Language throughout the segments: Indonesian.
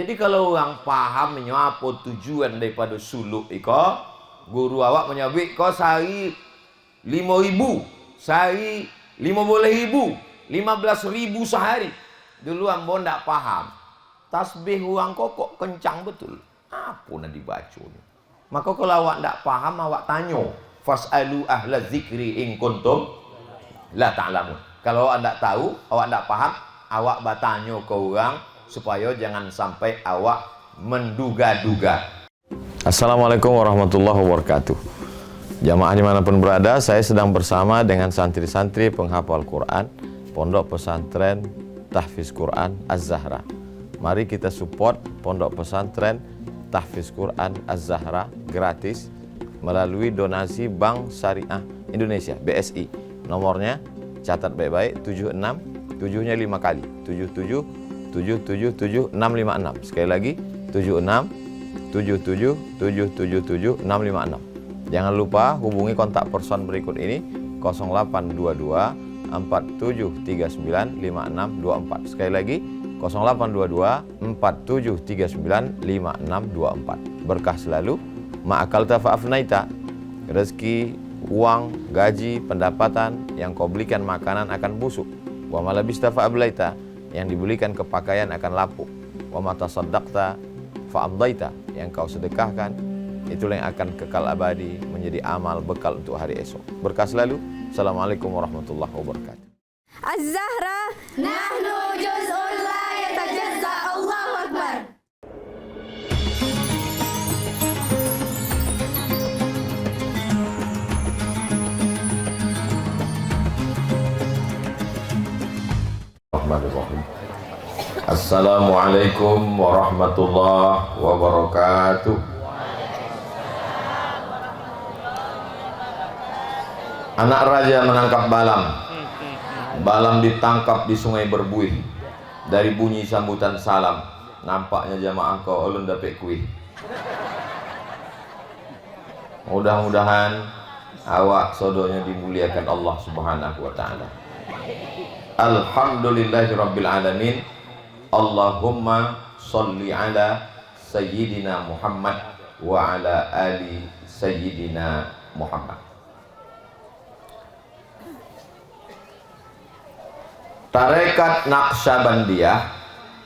Jadi kalau orang pahamnya apa tujuan daripada suluk iko, guru awak menyebut kau sehari 5.000, sehari 15.000, 15.000 sehari. Dulu ambo ndak paham. Tasbih orang kok kencang betul. Apa nak dibaca ni? Maka kalau awak ndak paham, awak tanya. Fas'alu ahla zikri in kuntum la ta'lamun. Kalau awak ndak tahu, awak ndak paham, awak bertanya ke orang supaya jangan sampai awak menduga-duga. Assalamualaikum warahmatullahi wabarakatuh. Jamaah dimanapun berada, saya sedang bersama dengan santri-santri penghafal Quran Pondok Pesantren Tahfiz Quran Az-Zahra. Mari kita support Pondok Pesantren Tahfiz Quran Az-Zahra gratis melalui donasi Bank Syariah Indonesia BSI. Nomornya catat baik-baik, 76 7-nya 5 kali, 77 777 656. Sekali lagi 76 77 777 656. Jangan lupa hubungi kontak person berikut ini 0822 4739 5624. Sekali lagi 0822 4739 5624. Berkah selalu, ma'akalta fa'afnaita. Rezeki, uang, gaji, pendapatan yang kau belikan makanan akan busuk. Wa malabista fa'ablaita, yang dibelikan ke pakaian akan lapuk. Wa mata saddaqta fa'amdaita, yang kau sedekahkan itulah yang akan kekal abadi menjadi amal bekal untuk hari esok. Berkah selalu. Assalamualaikum warahmatullahi wabarakatuh. Az-Zahra nahnu juz'un la yatajazza. Allahu Akbar. Assalamualaikum warahmatullahi wabarakatuh. Anak raja menangkap balang. Balang ditangkap di sungai berbuih. Dari bunyi sambutan salam, nampaknya jamaah kau ulun dapat kuih. Mudah-mudahan awak sodonya dimuliakan Allah Subhanahu wa taala. Alhamdulillahirabbil alamin. Allahumma sholli ala sayyidina Muhammad wa ala ali sayyidina Muhammad. Tarekat Naqsyabandiyah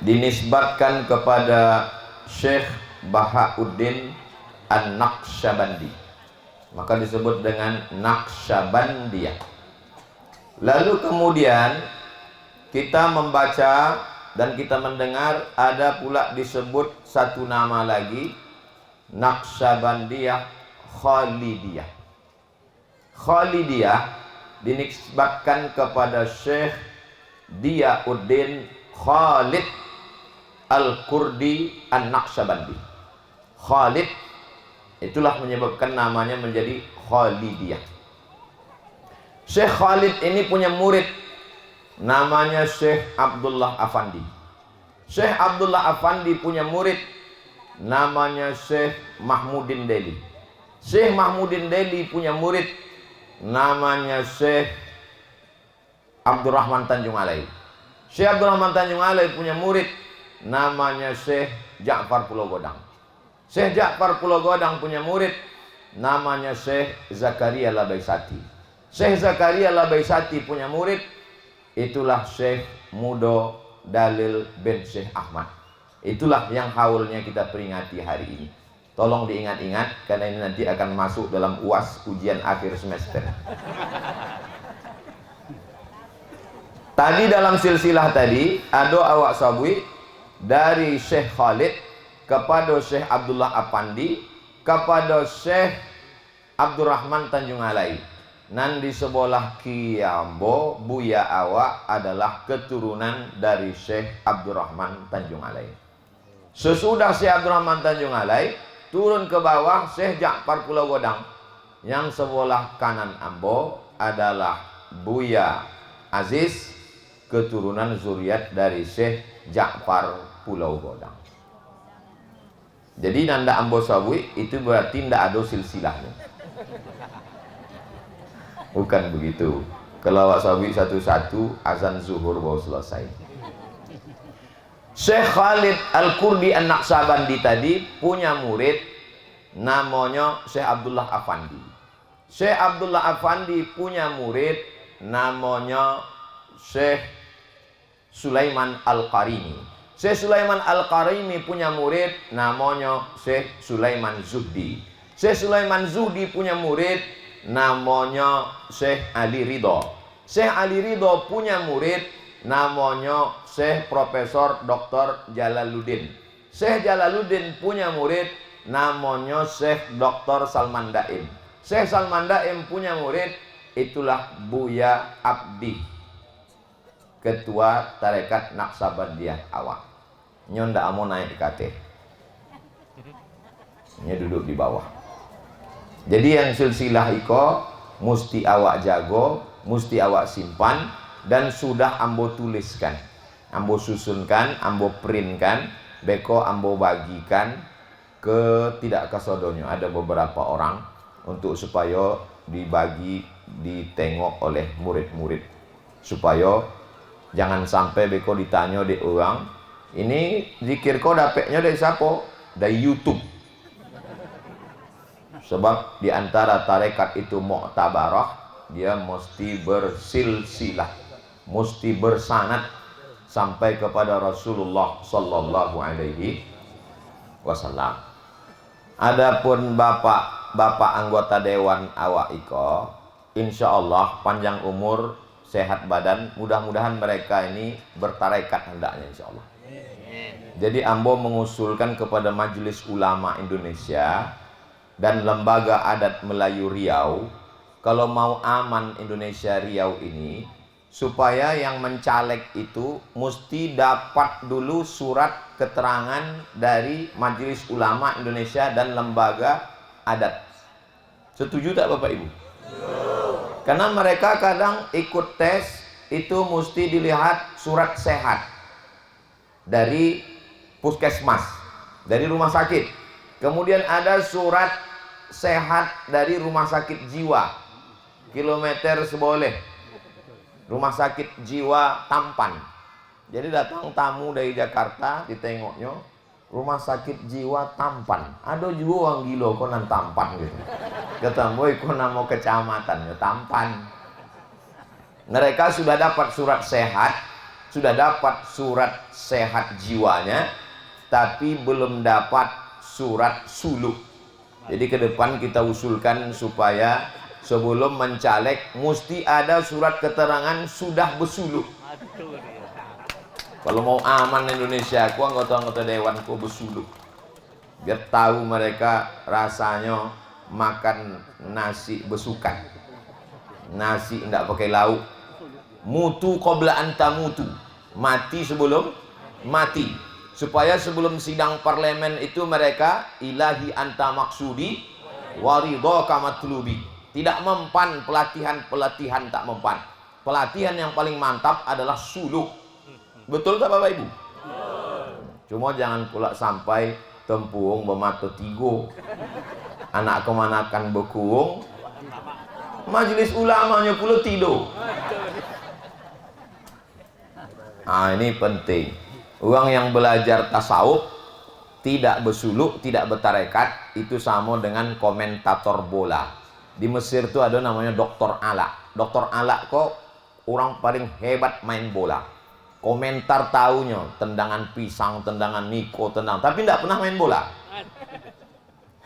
dinisbatkan kepada Syekh Bahauddin An-Naqsyabandi, maka disebut dengan Naqsyabandiyah. Lalu kemudian kita membaca dan kita mendengar ada pula disebut satu nama lagi, Naqsyabandiyah Khalidiyah. Khalidiyah dinisbatkan kepada Syekh Diyauddin Khalid Al-Kurdi An-Naqsyabandi. Khalid itulah menyebabkan namanya menjadi Khalidiyah. Syekh Khalid ini punya murid namanya Syekh Abdullah Afandi. Syekh Abdullah Afandi punya murid namanya Syekh Mahmudin Deli. Syekh Mahmudin Deli punya murid namanya Syekh Abdurrahman Tanjung Alai. Syekh Abdurrahman Tanjung Alai punya murid namanya Syekh Ja'far Pulau Godang. Syekh Ja'far Pulau Godang punya murid namanya Syekh Zakaria Labaisati. Syekh Zakaria Labaisati punya murid, itulah Syekh Mudo Dalil bin Syekh Ahmad. Itulah yang haulnya kita peringati hari ini. Tolong diingat-ingat karena ini nanti akan masuk dalam UAS, ujian akhir semester. Tadi dalam silsilah tadi ada awak sabui dari Syekh Khalid kepada Syekh Abdullah Afandi kepada Syekh Abdurrahman Tanjung Alai. Nan di sebelah kiambo buya awak adalah keturunan dari Syekh Abdurrahman Tanjung Alai. Sesudah Syekh Abdurrahman Tanjung Alai turun ke bawah Syekh Ja'far Pulau Godang. Yang sebelah kanan ambo adalah buya Aziz, keturunan zuriat dari Syekh Ja'far Pulau Godang. Jadi nanda ambo sabui itu berarti tidak ada silsilahnya. Bukan begitu. Kalau awak sabui satu-satu azan zuhur baru selesai. Syekh Khalid Al-Kurdi An-Naqsabandi tadi punya murid namanya Syekh Abdullah Afandi. Syekh Abdullah Afandi punya murid namanya Syekh Sulaiman Al-Qarimi. Syekh Sulaiman Al-Qarimi punya murid namanya Syekh Sulaiman Zuhdi. Syekh Sulaiman Zuhdi punya murid namanya Syekh Ali Ridho. Syekh Ali Ridho punya murid namanya Syekh Profesor Dr. Jalaluddin. Syekh Jalaluddin punya murid namanya Syekh Dr. Salman Daim. Syekh Salman Daim punya murid itulah Buya Abdi, ketua tarekat Naqsabandiyah awak. Nyon ndak mau naik KT. Nya duduk di bawah. Jadi yang silsilah iko mesti awak jago, mesti awak simpan, dan sudah ambo tuliskan, ambo susunkan, ambo printkan, beko ambo bagikan ke tidak kasodonyo. Ada beberapa orang untuk supaya dibagi, ditengok oleh murid-murid, supaya jangan sampai beko ditanya di orang, ini zikir kau dapetnya dari siapa? Dari YouTube. Sebab di antara tarekat itu mu'tabarah, dia mesti bersilsilah, mesti bersanad sampai kepada Rasulullah sallallahu alaihi wasallam. Adapun bapak anggota dewan awak iko, insyaallah panjang umur, sehat badan, mudah-mudahan mereka ini bertarekat hendaknya insyaallah. Jadi ambo mengusulkan kepada Majelis Ulama Indonesia dan Lembaga Adat Melayu Riau, kalau mau aman Indonesia Riau ini, supaya yang mencaleg itu mesti dapat dulu surat keterangan dari Majelis Ulama Indonesia dan Lembaga Adat. Setuju tak Bapak Ibu? Karena mereka kadang ikut tes itu mesti dilihat surat sehat dari puskesmas, dari rumah sakit. Kemudian ada surat sehat dari rumah sakit jiwa, kilometer seboleh, rumah sakit jiwa Tampan. Jadi datang tamu dari Jakarta, ditengoknya rumah sakit jiwa Tampan. Ada juga orang gila konan Tampan gitu. Ketemu ikut nama kecamatannya Tampan. Mereka sudah dapat surat sehat, sudah dapat surat sehat jiwanya, tapi belum dapat surat suluk. Jadi ke depan kita usulkan supaya sebelum mencaleg mesti ada surat keterangan sudah bersuluk. Kalau mau aman Indonesia, aku anggota-anggota dewan ku bersuluk. Biar tahu mereka rasanya makan nasi besukan. Nasi tidak pakai lauk. Mutu qabla anta mutu. Mati sebelum mati. Supaya sebelum sidang parlemen itu mereka ilahi anta maksudi waridhaka matlubi. Tidak mempan pelatihan tak mempan. Pelatihan yang paling mantap adalah suluk. Betul tak Bapak Ibu? Cuma jangan pula sampai tempuung bermata tiga, anak kemanakan berkuung, majelis ulamanya pula tidur. Ini penting. Orang yang belajar tasawuf tidak bersuluk, tidak bertarekat, itu sama dengan komentator bola. Di Mesir itu ada namanya Dr. Ala. Dr. Ala kok orang paling hebat main bola. Komentar tahunya, tendangan pisang, tendangan niko, tapi tidak pernah main bola.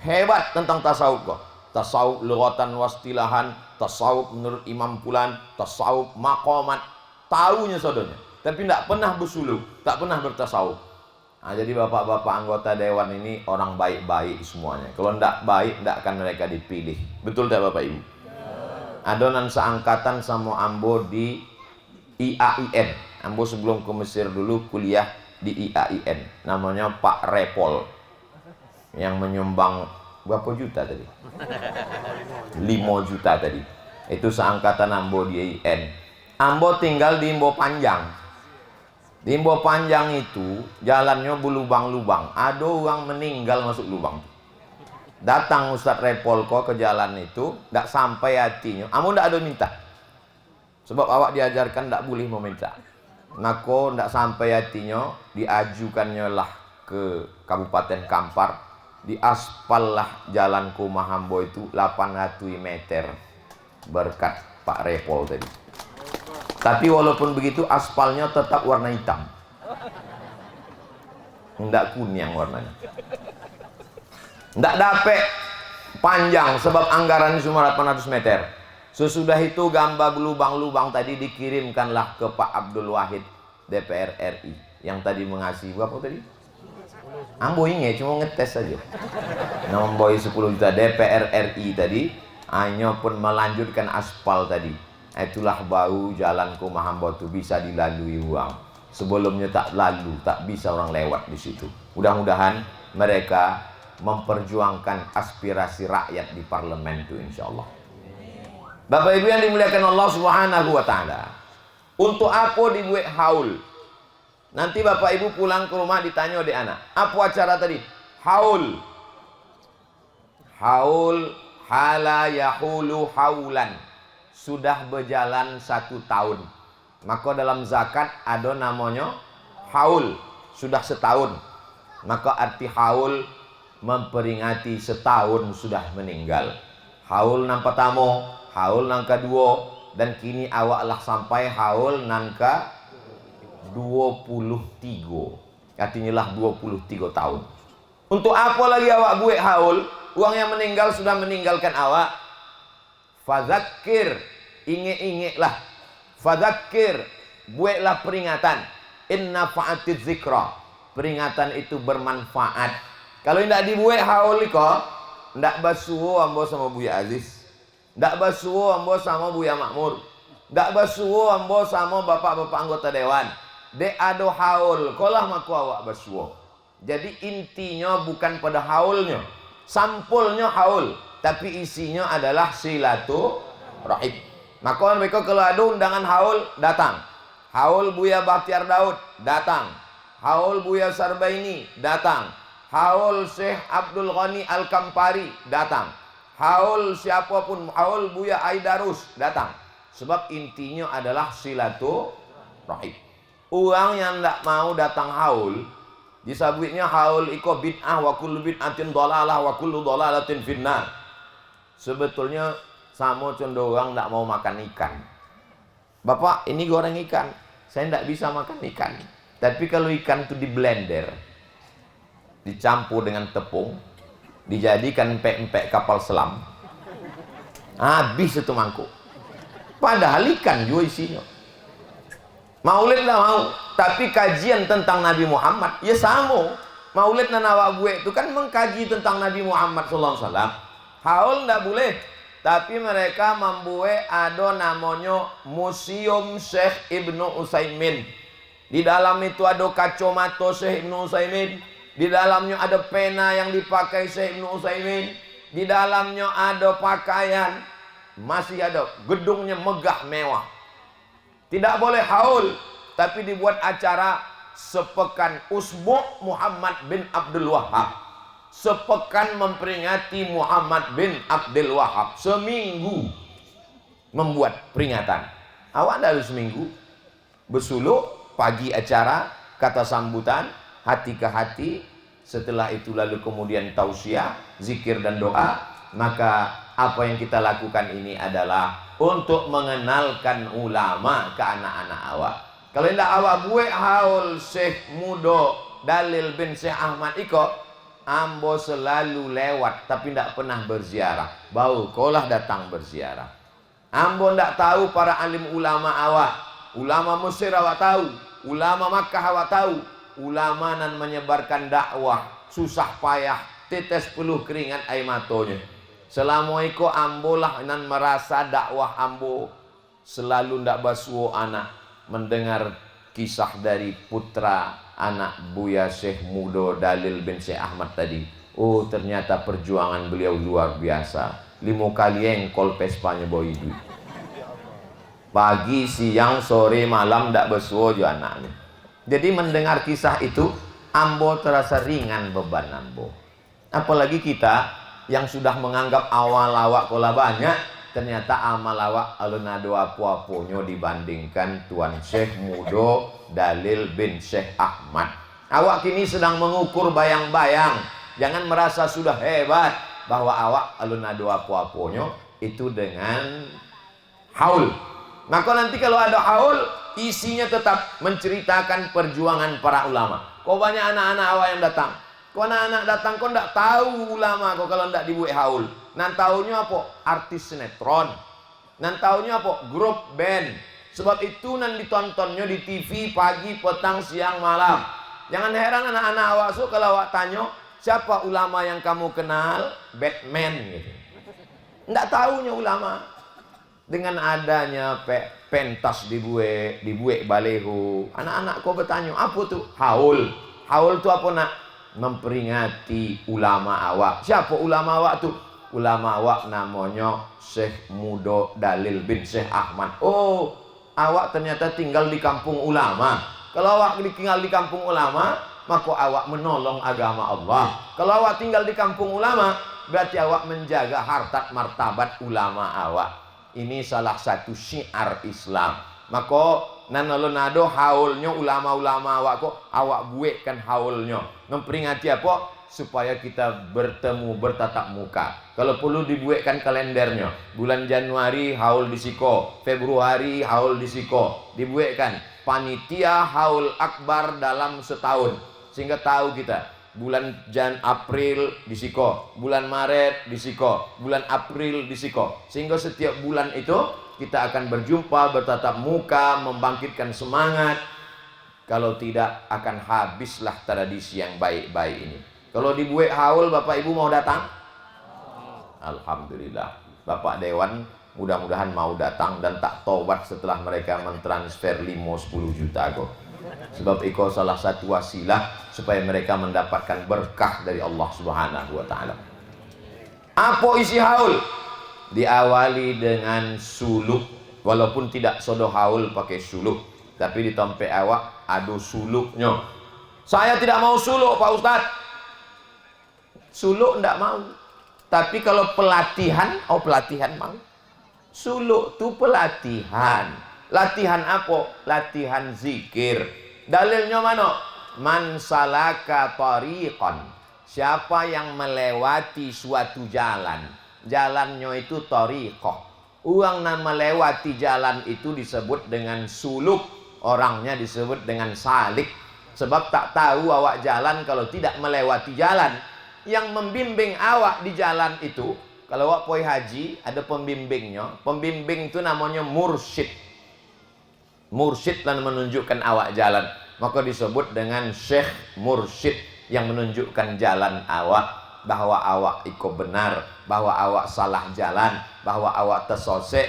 Hebat tentang tasawuf kok. Tasawuf lughatan wastilahan, tasawuf menurut Imam Fulan, tasawuf maqamat, tahunya saudanya. Tapi tidak pernah bersuluk, tak pernah bertasawuf. Jadi bapak-bapak anggota dewan ini orang baik-baik semuanya. Kalau tidak baik, tidak akan mereka dipilih. Betul tak Bapak Ibu? Adonan seangkatan sama ambo di IAIN. Ambo sebelum ke Mesir dulu kuliah di IAIN. Namanya Pak Repol. Yang menyumbang berapa juta tadi? 5 juta tadi. Itu seangkatan ambo di IAIN. Ambo tinggal di Imbo Panjang. Di Imbo Panjang itu jalannya berlubang-lubang. Ada orang meninggal masuk lubang. Datang Ustadz Repolko ke jalan itu, tidak sampai hatinya. Amu tidak ada minta. Sebab awak diajarkan tidak boleh meminta. Maka ndak sampai hatinya, diajukannya lah ke Kabupaten Kampar, diaspal lah jalan Kumahambo itu 800 meter berkat Pak Repol tadi. Tapi walaupun begitu aspalnya tetap warna hitam, ndak kuning warnanya. Ndak dapet panjang sebab anggaran cuma 800 meter. Sesudah itu gambar lubang-lubang tadi dikirimkanlah ke Pak Abdul Wahid DPR RI yang tadi mengasihi berapa tadi? Ambo ingat cuma ngetes saja. Nombor 10 juta DPR RI tadi hanya pun melanjutkan aspal tadi. Itulah baru jalan Kumahambo itu bisa dilalui uang. Sebelumnya tak lalu, tak bisa orang lewat di situ. Mudah-mudahan mereka memperjuangkan aspirasi rakyat di parlemen itu insyaallah. Bapak Ibu yang dimuliakan Allah Subhanahu wa taala. Untuk apa dibuat haul? Nanti Bapak Ibu pulang ke rumah ditanya oleh anak, apa acara tadi? Haul. Haul hala yahulu haulan. Sudah berjalan 1 tahun. Maka dalam zakat ada namanya haul. Sudah setahun. Maka arti haul memperingati setahun sudah meninggal. Haul nang pertama, haul nang kedua, dan kini awaklah sampai haul nang ke 23. Artinya lah 23 tahun. Untuk apa lagi awak buat haul? Uang yang meninggal sudah meninggalkan awak. Fadzakir, ingat-ingatlah. Fadzakir, buatlah peringatan. Inna fa'atiz zikra. Peringatan itu bermanfaat. Kalau tidak dibuat haul iko, tidak basuh ambo sama Buya Aziz, tidak basuh ambo sama Buya Makmur, tidak basuh ambo sama bapak-bapak anggota dewan. Dek ado haul, kolah maku awak basuh. Jadi intinya bukan pada haulnya, sampulnya haul, tapi isinya adalah silaturahim. Maka mereka kalau ada undangan haul datang. Haul Buya Bakhtiar Daud datang. Haul Buya Sarbaini datang. Haul Syekh Abdul Ghani Al-Kampari datang. Haul siapapun, haul Buya Aidarus datang. Sebab intinya adalah silaturahim. Orang yang tidak mau datang haul, disebutnya haul iko bid'ah wa kullu bid'atin dhalalah wa kullu dhalalatin finnar. Sebetulnya sama contoh orang tidak mau makan ikan. Bapak, ini goreng ikan. Saya tidak bisa makan ikan. Tapi kalau ikan itu di blender, dicampur dengan tepung, dijadikan empek-empek kapal selam, habis itu mangkuk. Padahal ikan juga isinya. Maulid lah mau, tapi kajian tentang Nabi Muhammad ya sama. Maulid dan awak gue itu kan mengkaji tentang Nabi Muhammad SAW. Haul tidak boleh, tapi mereka membuat ada namanya Museum Syekh Ibnu Utsaimin. Di dalam itu ada kacamata Syekh Ibnu Utsaimin. Di dalamnya ada pena yang dipakai Syekh Ibnu Utsaimin. Di dalamnya ada pakaian. Masih ada gedungnya megah mewah. Tidak boleh haul, tapi dibuat acara sepekan Usbu' Muhammad bin Abdul Wahhab. Sepekan memperingati Muhammad bin Abdul Wahhab. Seminggu membuat peringatan. Awak harus seminggu. Bersuluk, pagi acara, kata sambutan, hati ke hati. Setelah itu lalu kemudian tausiah, zikir dan doa. Maka apa yang kita lakukan ini adalah untuk mengenalkan ulama ke anak-anak awak. Kalau tidak awak buat haul Syekh Mudo Dalil bin Syekh Ahmad iko, ambo selalu lewat tapi tidak pernah berziarah. Bau kolah datang berziarah. Ambo tidak tahu para alim ulama awak. Ulama Mesir awak tahu, ulama Makkah awak tahu. Ulama nan menyebarkan dakwah susah payah, tetes peluh keringat air matonya. Selama itu ambo lah nan merasa dakwah ambo selalu ndak basuh anak mendengar kisah dari putra anak Buya Syekh Mudo Dalil bin Syekh Ahmad tadi. Oh ternyata perjuangan beliau luar biasa. 5 kali engkol pespanya bawa duit. Pagi, siang, sore, malam ndak basuh jo anaknya. Jadi mendengar kisah itu ambo terasa ringan beban ambo. Apalagi kita yang sudah menganggap awal awak kola banyak, ternyata amal awak alun ado apa-aponyo dibandingkan Tuan Syekh Mudo Dalil bin Syekh Ahmad. Awak kini sedang mengukur bayang-bayang. Jangan merasa sudah hebat bahwa awak alun ado apa-aponyo itu dengan haul. Maka nanti kalau ada haul, isinya tetap menceritakan perjuangan para ulama. Kok banyak anak-anak awak yang datang? Kok anak-anak datang kok ndak tahu ulama kok kalau ndak dibuat haul. Nan tahunya apa? Artis sinetron. Nan tahunya apa? Grup band. Sebab itu nan ditontonnya di TV pagi, petang, siang, malam. Jangan heran anak-anak awak so kalau awak tanya, siapa ulama yang kamu kenal? Batman gitu. Ndak tahunya ulama. Dengan adanya pentas dibuat baleho. Anak-anak kau bertanya, apa tuh? Haul. Haul itu apa nak? Memperingati ulama awak. Siapa ulama awak tuh? Ulama awak namanya Syekh Mudo Dalil bin Syekh Ahmad. Oh, awak ternyata tinggal di kampung ulama. Kalau awak tinggal di kampung ulama, maka awak menolong agama Allah. Kalau awak tinggal di kampung ulama, berarti awak menjaga harkat martabat ulama awak. Ini salah satu syiar Islam. Maka nanalonado haulnya ulama-ulama awak kok awak buatkan haulnya. Memperingati apa? Supaya kita bertemu bertatap muka. Kalau perlu dibuatkan kalendernya. Bulan Januari haul di Siko, Februari haul di Siko. Dibuatkan panitia haul akbar dalam setahun. Sehingga tahu kita bulan April di Siko, bulan Maret di Siko, bulan April di Siko. Sehingga setiap bulan itu kita akan berjumpa, bertatap muka, membangkitkan semangat. Kalau tidak akan habislah tradisi yang baik-baik ini. Kalau dibuat haul, Bapak Ibu mau datang? Alhamdulillah. Bapak Dewan mudah-mudahan mau datang dan tak tobat setelah mereka mentransfer 5-10 juta kok. Sebab itu salah satu wasilah supaya mereka mendapatkan berkah dari Allah Subhanahu wa taala. Apa isi haul? Diawali dengan suluk. Walaupun tidak sodo haul pakai suluk, tapi di tempat awak ada suluknya. Saya tidak mau suluk, Pak Ustadz. Suluk tidak mau. Tapi kalau pelatihan, oh pelatihan mau. Suluk itu pelatihan. Latihan apa? Latihan zikir. Dalilnya mana? Man salaka tariqan. Siapa yang melewati suatu jalan. Jalannya itu tariqah. Orang yang melewati jalan itu disebut dengan suluk. Orangnya disebut dengan salik. Sebab tak tahu awak jalan kalau tidak melewati jalan. Yang membimbing awak di jalan itu, kalau awak pergi haji, ada pembimbingnya. Pembimbing itu namanya mursyid. Mursyid dan menunjukkan awak jalan. Maka disebut dengan syekh mursyid yang menunjukkan jalan awak. Bahwa awak ikut benar, bahwa awak salah jalan, bahwa awak tersesat.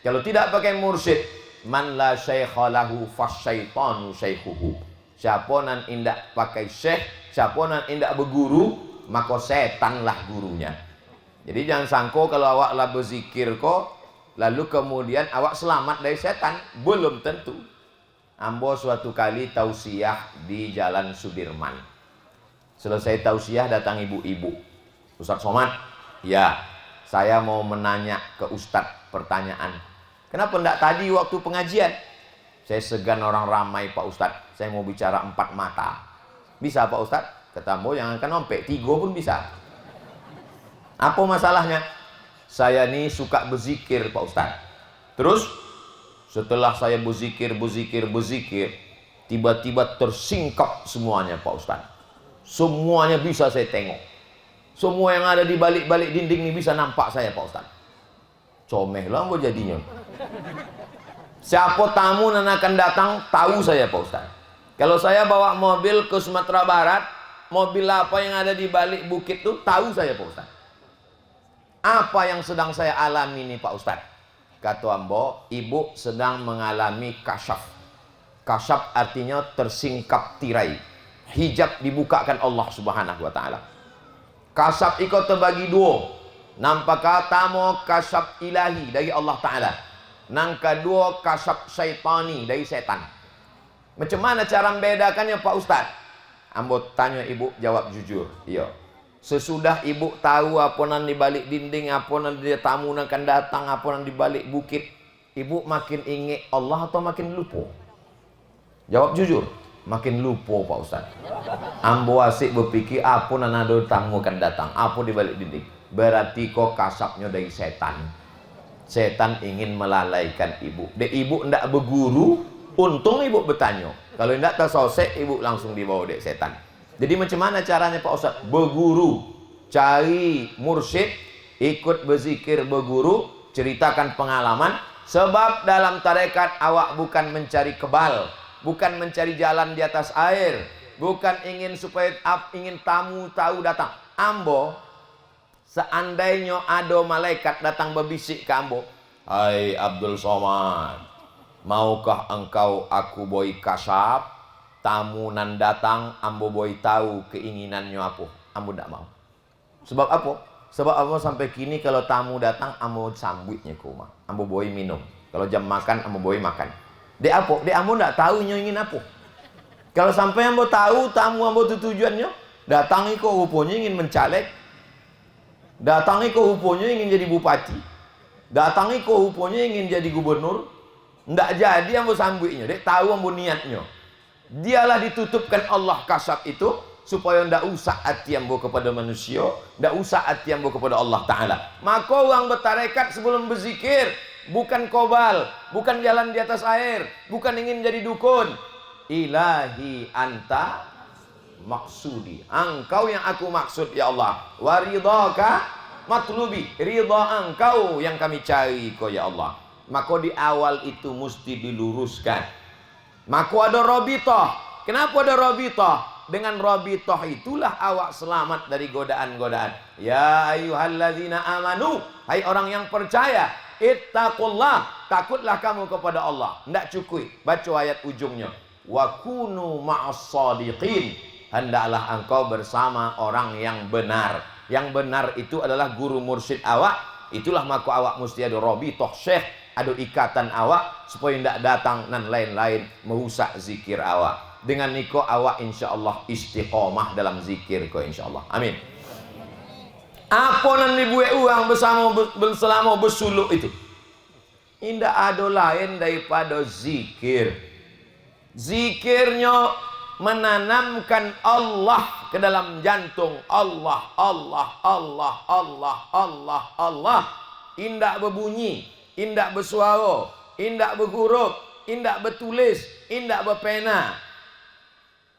Kalau tidak pakai mursyid, man la syaikha lahu fasyaitanu syaikhuhu. Siapa nan indak pakai syekh, siapa nan indak berguru, maka setanlah gurunya. Jadi jangan sangko kalau awak lah berzikir kok, lalu kemudian awak selamat dari setan. Belum tentu. Ambo suatu kali tausiah di Jalan Sudirman. Selesai tausiah datang ibu-ibu. Ustaz Somad, ya, saya mau menanya ke Ustaz pertanyaan. Kenapa enggak tadi waktu pengajian? Saya segan orang ramai Pak Ustaz. Saya mau bicara 4 mata. Bisa Pak Ustaz? Kata Ambo, jangan kan sampai 3 pun bisa. Apa masalahnya? Saya ini suka berzikir Pak Ustaz. Terus setelah saya berzikir, tiba-tiba tersingkap semuanya Pak Ustaz. Semuanya bisa saya tengok. Semua yang ada di balik-balik dinding ini bisa nampak saya Pak Ustaz. Comeh lah Ambo jadinya. Siapa tamu yang akan datang tahu saya Pak Ustaz. Kalau saya bawa mobil ke Sumatera Barat, mobil apa yang ada di balik bukit itu tahu saya Pak Ustaz. Apa yang sedang saya alami ini Pak Ustaz? Kata Ambo, ibu sedang mengalami kasyaf. Kasyaf artinya tersingkap tirai. Hijab dibukakan Allah Subhanahu wa taala. Kasyaf itu terbagi 2. Nampak pertama kasyaf ilahi dari Allah taala. Nang kedua kasyaf syaitani dari setan. Macam mana cara membedakannya Pak Ustaz? Ambo tanya ibu, jawab jujur. Iya. Sesudah ibu tahu apa nan di balik dinding, apa nan dia tamu nan akan datang, apa nan di balik bukit, ibu makin ingat Allah atau makin lupa? Jawab jujur. Makin lupa Pak Ustaz. Ambo asik berpikir apa nan ada tamu akan datang, apa di balik dinding. Berarti kok kasapnya dari setan. Setan ingin melalaikan ibu. Dek ibu ndak berguru, untung ibu bertanya. Kalau ndak tersosek, ibu langsung dibawa dek setan. Jadi macam mana caranya Pak Ustaz? Berguru, cari mursyid, ikut berzikir berguru, ceritakan pengalaman. Sebab dalam tarekat awak bukan mencari kebal, bukan mencari jalan di atas air, bukan ingin supaya ingin tamu tahu datang. Ambo, seandainya ada malaikat datang berbisik ke ambo, hai Abdul Somad, maukah engkau aku boy kasap? Tamu nan datang, ambo boy tahu keinginannya apa. Ambo tidak mau. Sebab apa? Sebab ambo sampai kini kalau tamu datang, ambo sambutnya ke rumah. Ambo boy minum. Kalau jam makan, ambo boy makan. Dek apa? Dek ambo tidak tahu ingin apa. Kalau sampai ambo tahu tamu ambo itu tujuannya, datangi kok rupanya ingin mencaleg, datangi kok rupanya ingin jadi bupati, datangi kok rupanya ingin jadi gubernur. Tidak jadi ambo sambutnya. Dek tahu ambo niatnya. Dialah ditutupkan Allah kasab itu supaya ndak usah hati ambo kepada manusia, ndak usah hati ambo kepada Allah Ta'ala. Maka orang bertarekat sebelum berzikir bukan kobal, bukan jalan di atas air, bukan ingin jadi dukun. Ilahi anta maksudi, engkau yang aku maksud ya Allah. Waridhaka matlubi, ridha engkau yang kami cari kau ya Allah. Maka di awal itu mesti diluruskan. Maka ada robitoh. Kenapa ada robitoh? Dengan robitoh itulah awak selamat dari godaan-godaan. Ya ayyuhalladzina amanu, hai orang yang percaya, ittaqullah, takutlah kamu kepada Allah. Tidak cukup baca ayat ujungnya. Wa kunu ma'as shadiqin, hendaklah engkau bersama orang yang benar. Yang benar itu adalah guru mursyid awak. Itulah maka awak mesti ada robitoh syekh, ada ikatan awak supaya tidak datang dan lain-lain merusak zikir awak. Dengan niko awak insyaallah istiqomah dalam zikir ko insyaallah. Amin. Apa nan dibuat uang selama bersuluk itu? Tidak ada lain daripada zikir. Zikirnya menanamkan Allah ke dalam jantung. Allah, Allah, Allah, Allah, Allah, Allah. Indak berbunyi, indak bersuara, indak berhuruf, indak bertulis, indak berpena.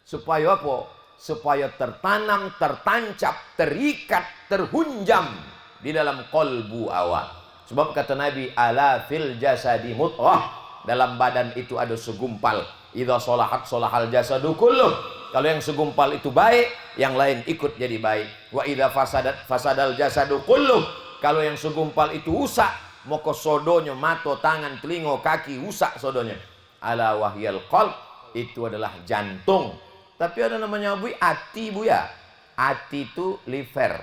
Supaya apa? Supaya tertanam, tertancap, terikat, terhunjam di dalam qalbu awak. Sebab kata Nabi, ala fil jasadi mudghah, dalam badan itu ada segumpal. Idza sholahat sholahal jasadu kulluh. Kalau yang segumpal itu baik, yang lain ikut jadi baik. Wa idza fasadat fasadal jasadu kulluh. Kalau yang segumpal itu rusak, maka sodonya, mata, tangan, telinga, kaki rusak sodonya. Ala wahyal qalb, itu adalah jantung. Tapi ada namanya bu, hati bu ya. Hati itu liver.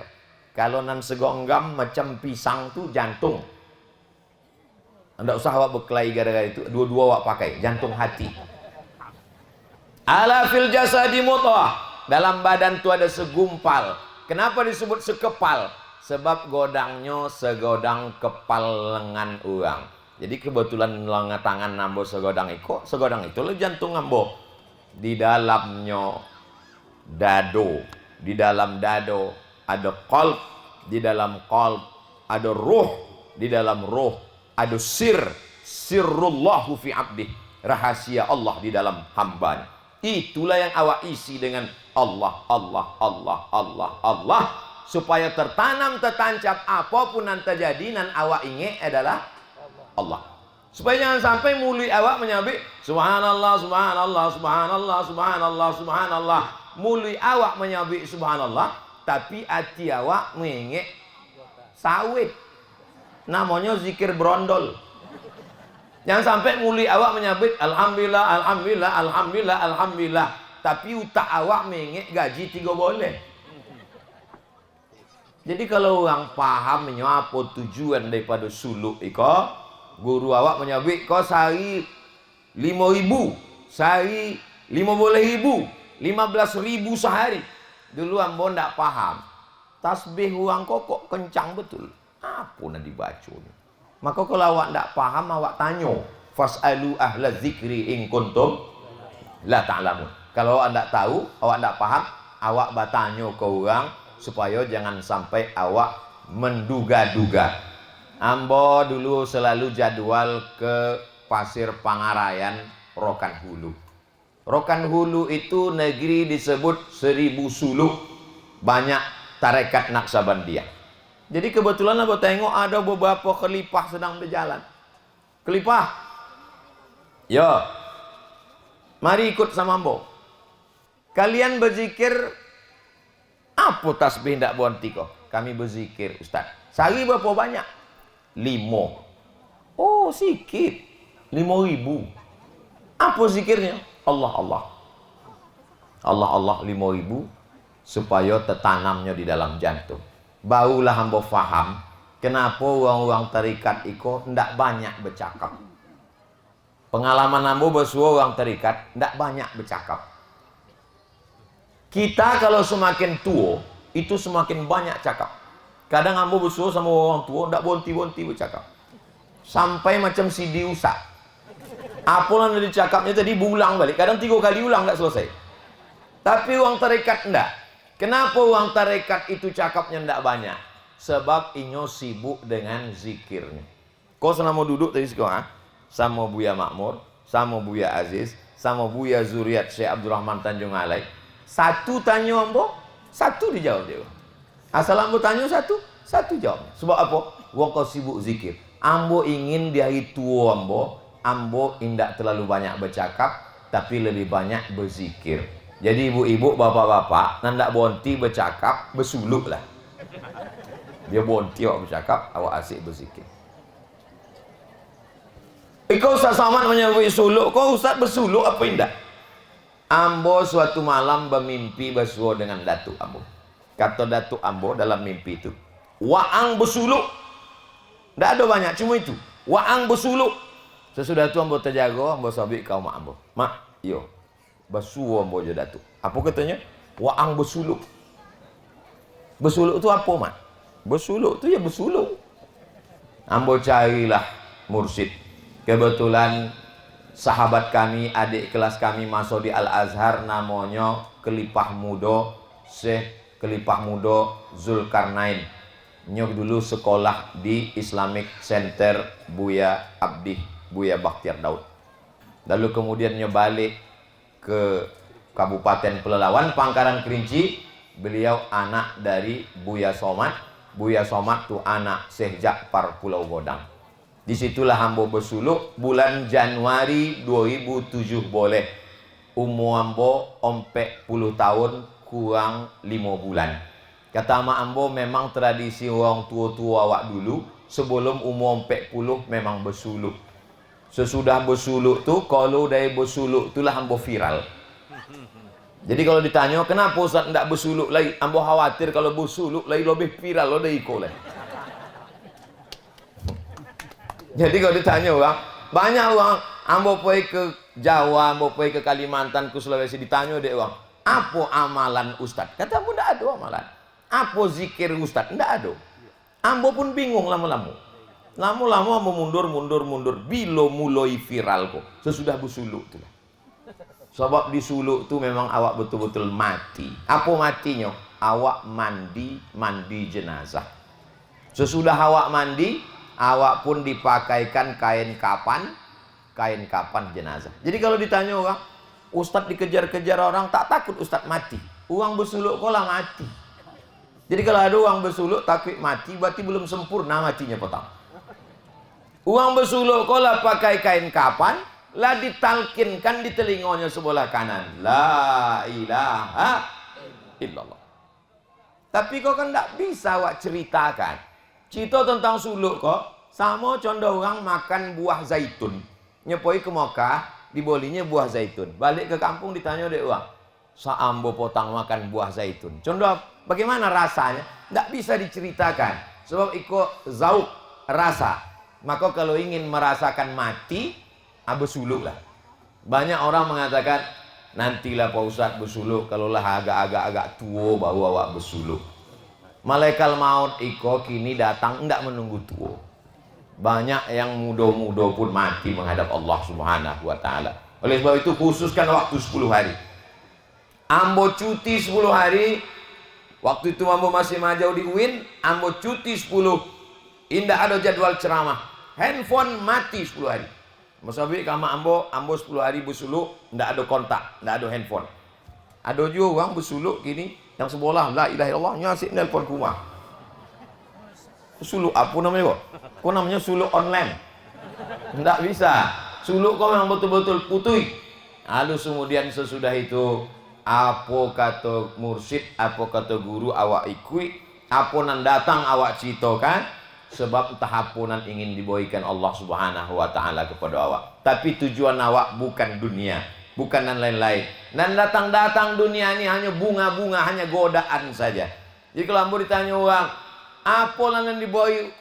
Kalau nan segonggam macam pisang tu jantung. Anda usah awak berkelahi gara-gara itu. Dua-dua awak pakai jantung hati. Ala fil jasadi mudghah, dalam badan tu ada segumpal. Kenapa disebut sekepal? Sebab godangnya segodang kepal lengan orang. Jadi kebetulan lengan tangan nambo segodang itu, segodang itu lah jantung nambo. Di dalamnya dado, di dalam dado ada qalb, di dalam qalb ada ruh, di dalam ruh ada sirrullahu fi abdih, rahasia Allah di dalam hambanya. Itulah yang awak isi dengan Allah, Allah, Allah, Allah, Allah, supaya tertanam, tertancap apapun yang terjadi dan awak ingat adalah Allah. Supaya jangan sampai mulut awak menyabik subhanallah, subhanallah, subhanallah, subhanallah, subhanallah. Mulut awak menyabik subhanallah, tapi hati awak mengingat sawit. Namanya zikir brondol. Jangan sampai mulut awak menyabik alhamdulillah, alhamdulillah, alhamdulillah, alhamdulillah, tapi utak awak mengingat gaji 3 bulan. Jadi kalau orang paham apa tujuan daripada suluk iko, guru awak menyabik kau sehari 5.000, sehari 15.000, 15.000 sehari. Dulu ambo ndak paham. tasbih uang kok kencang betul. Apa nak dibaca ni? Maka kalau awak tak paham, awak tanya. Fas'alu ahla zikri in kuntum la ta'lamun. Kalau awak tak tahu, awak tak paham, awak bertanya ke orang supaya jangan sampai awak menduga-duga. Ambo dulu selalu jadwal ke Pasir Pangarayan, Rokan Hulu. Rokan Hulu itu negeri disebut 1000 suluk, banyak tarekat Naqsabandiyah. Jadi kebetulan aku tengok ada beberapa khalifah sedang berjalan. Khalifah, ya, mari ikut sama ambo. Kalian berzikir, apa tasbih ndak berhenti kok? Kami berzikir, Ustaz. Sehari berapa banyak? 5. Oh, sikit. 5.000. Apa zikirnya? Allah, Allah. Allah, Allah 5.000 supaya tertanamnya di dalam jantung. Barulah hamba faham kenapa orang-orang tarikat itu tidak banyak bercakap. Pengalaman hamba bersua orang tarikat tidak banyak bercakap. Kita kalau semakin tua itu semakin banyak cakap. Kadang hamba bersua sama orang tua tidak berhenti-henti bercakap. Sampai macam si diusak. Apalah yang dicakapnya tadi berulang balik. Kadang 3 kali ulang tak selesai. Tapi orang tarekat enggak. Kenapa orang tarekat itu cakapnya enggak banyak? Sebab inyo sibuk dengan zikirnya. Kau selama duduk tadi sekarang, sama Buya Makmur, sama Buya Aziz, sama Buya Zuriat Syekh Abdul Rahman Tanjung Alai. Satu tanya ambo, satu dijawab dia. Asal ambo tanya satu, satu jawab. Sebab apa? Wong kau sibuk zikir. Ambo ingin di hari tua ambo indak terlalu banyak bercakap, tapi lebih banyak berzikir. Jadi ibu-ibu, bapak-bapak, nandak berhenti bercakap, bersuluk lah. Dia berhenti awak bercakap, awak asyik berzikir. Kau Ustaz Samad menyebut suluk, kau Ustaz bersuluk apa indak? Ambo suatu malam bermimpi bersua dengan datuk ambo. Kata datuk ambo dalam mimpi itu, waang bersuluk. Tak ada banyak, cuma itu. Waang bersuluk. Sesudah itu ambo terjaga, ambo sabik kau mak ambo. Mak, yo. Bersua ambo je datuk. Apa katanya? Waang bersuluk. Bersuluk tu apa mak? Bersuluk tu ya bersuluk. Ambo carilah mursyid. Kebetulan sahabat kami, adik kelas kami masuk di Al-Azhar, namanya Khalifah Muda, Syekh Khalifah Muda Zulkarnain. Nyok dulu sekolah di Islamic Center Buya Abdi, Buya Bakhtiar Daud. Lalu kemudian nyok balik ke Kabupaten Pelalawan, Pangkalan Kerinci. Beliau anak dari Buya Somad. Buya Somad tu anak Syekh Ja'far Pulau Godang. Disitulah hambo bersuluk bulan Januari 2007 boleh. Umur ambo 40 tahun kurang 5 bulan. Kata mak ambo memang tradisi orang tua-tua awak dulu sebelum umur 40 memang bersuluk. Sesudah bersuluk tu, kalau dari bersuluk itulah ambo viral. Jadi kalau ditanya kenapa Ustaz tidak bersuluk lagi, ambo khawatir kalau bersuluk lagi lebih viral lo dari ikut lah. Jadi kalau ditanya orang, banyak orang ambo pergi ke Jawa, ambo pergi ke Kalimantan, ke Sulawesi, ditanya dek orang, apa amalan Ustaz? Kata ambo tidak ada amalan. Apa zikir Ustaz? Tidak ada. Ambo pun bingung lama-lama. Lama-lama ambo mundur. Bila mulai viral kok? Sesudah bersuluk tu lah. Sebab disuluk tu memang awak betul-betul mati. Apa matinya? Awak mandi jenazah. Sesudah awak mandi, awak pun dipakaikan kain kapan jenazah. Jadi kalau ditanya orang, Ustaz dikejar-kejar orang, tak takut Ustaz mati. Orang bersuluk kok lah mati. Jadi kalau ada orang bersuluk takut mati, berarti belum sempurna matinya petang. Orang bersuluk kok lah pakai kain kapan, lah ditalkinkan di telinganya sebelah kanan. La ilaha illallah. Tapi kok kan tak bisa awak ceritakan. Cerita tentang suluk kok sama contoh orang makan buah zaitun. Nyepoi ke Mekah, dibolinya buah zaitun. Balik ke kampung ditanya dek orang, saambo potang makan buah zaitun. Contoh bagaimana rasanya? Tidak bisa diceritakan. Sebab ikut zauk rasa. Maka kalau ingin merasakan mati, bersuluk lah. Banyak orang mengatakan, nantilah Pak Ustaz bersuluk, kalaulah agak-agak tua baru awak bersuluk. Malaikat maut iko kini datang ndak menunggu tua. Banyak yang muda-muda pun mati menghadap Allah Subhanahu wa taala. Oleh sebab itu khususkan waktu 10 hari. Ambo cuti 10 hari. Waktu itu ambo masih majau di UIN, ambo cuti 10. Indah ada jadwal ceramah. Handphone mati 10 hari. Masabi kama ambo 10 hari bersuluk, ndak ada kontak, ndak ada handphone. Ada juga orang bersuluk gini, yang sebelah la ilaha illallah nyasik nelpon rumah. Suluk apa namanya kok? Kok namanya suluk online? Tidak bisa. Suluk kau memang betul-betul putih. Lalu kemudian sesudah itu apa kata mursyid, apa kata guru awak ikui, apa nan datang awak citokan, sebab entah apa nan ingin dibawakan Allah Subhanahu wa taala kepada awak. Tapi tujuan awak bukan dunia, bukan dan lain-lain. Dan datang-datang dunia ini hanya bunga-bunga, hanya godaan saja. Jadi kalau ambo ditanya orang, apa yang dibawa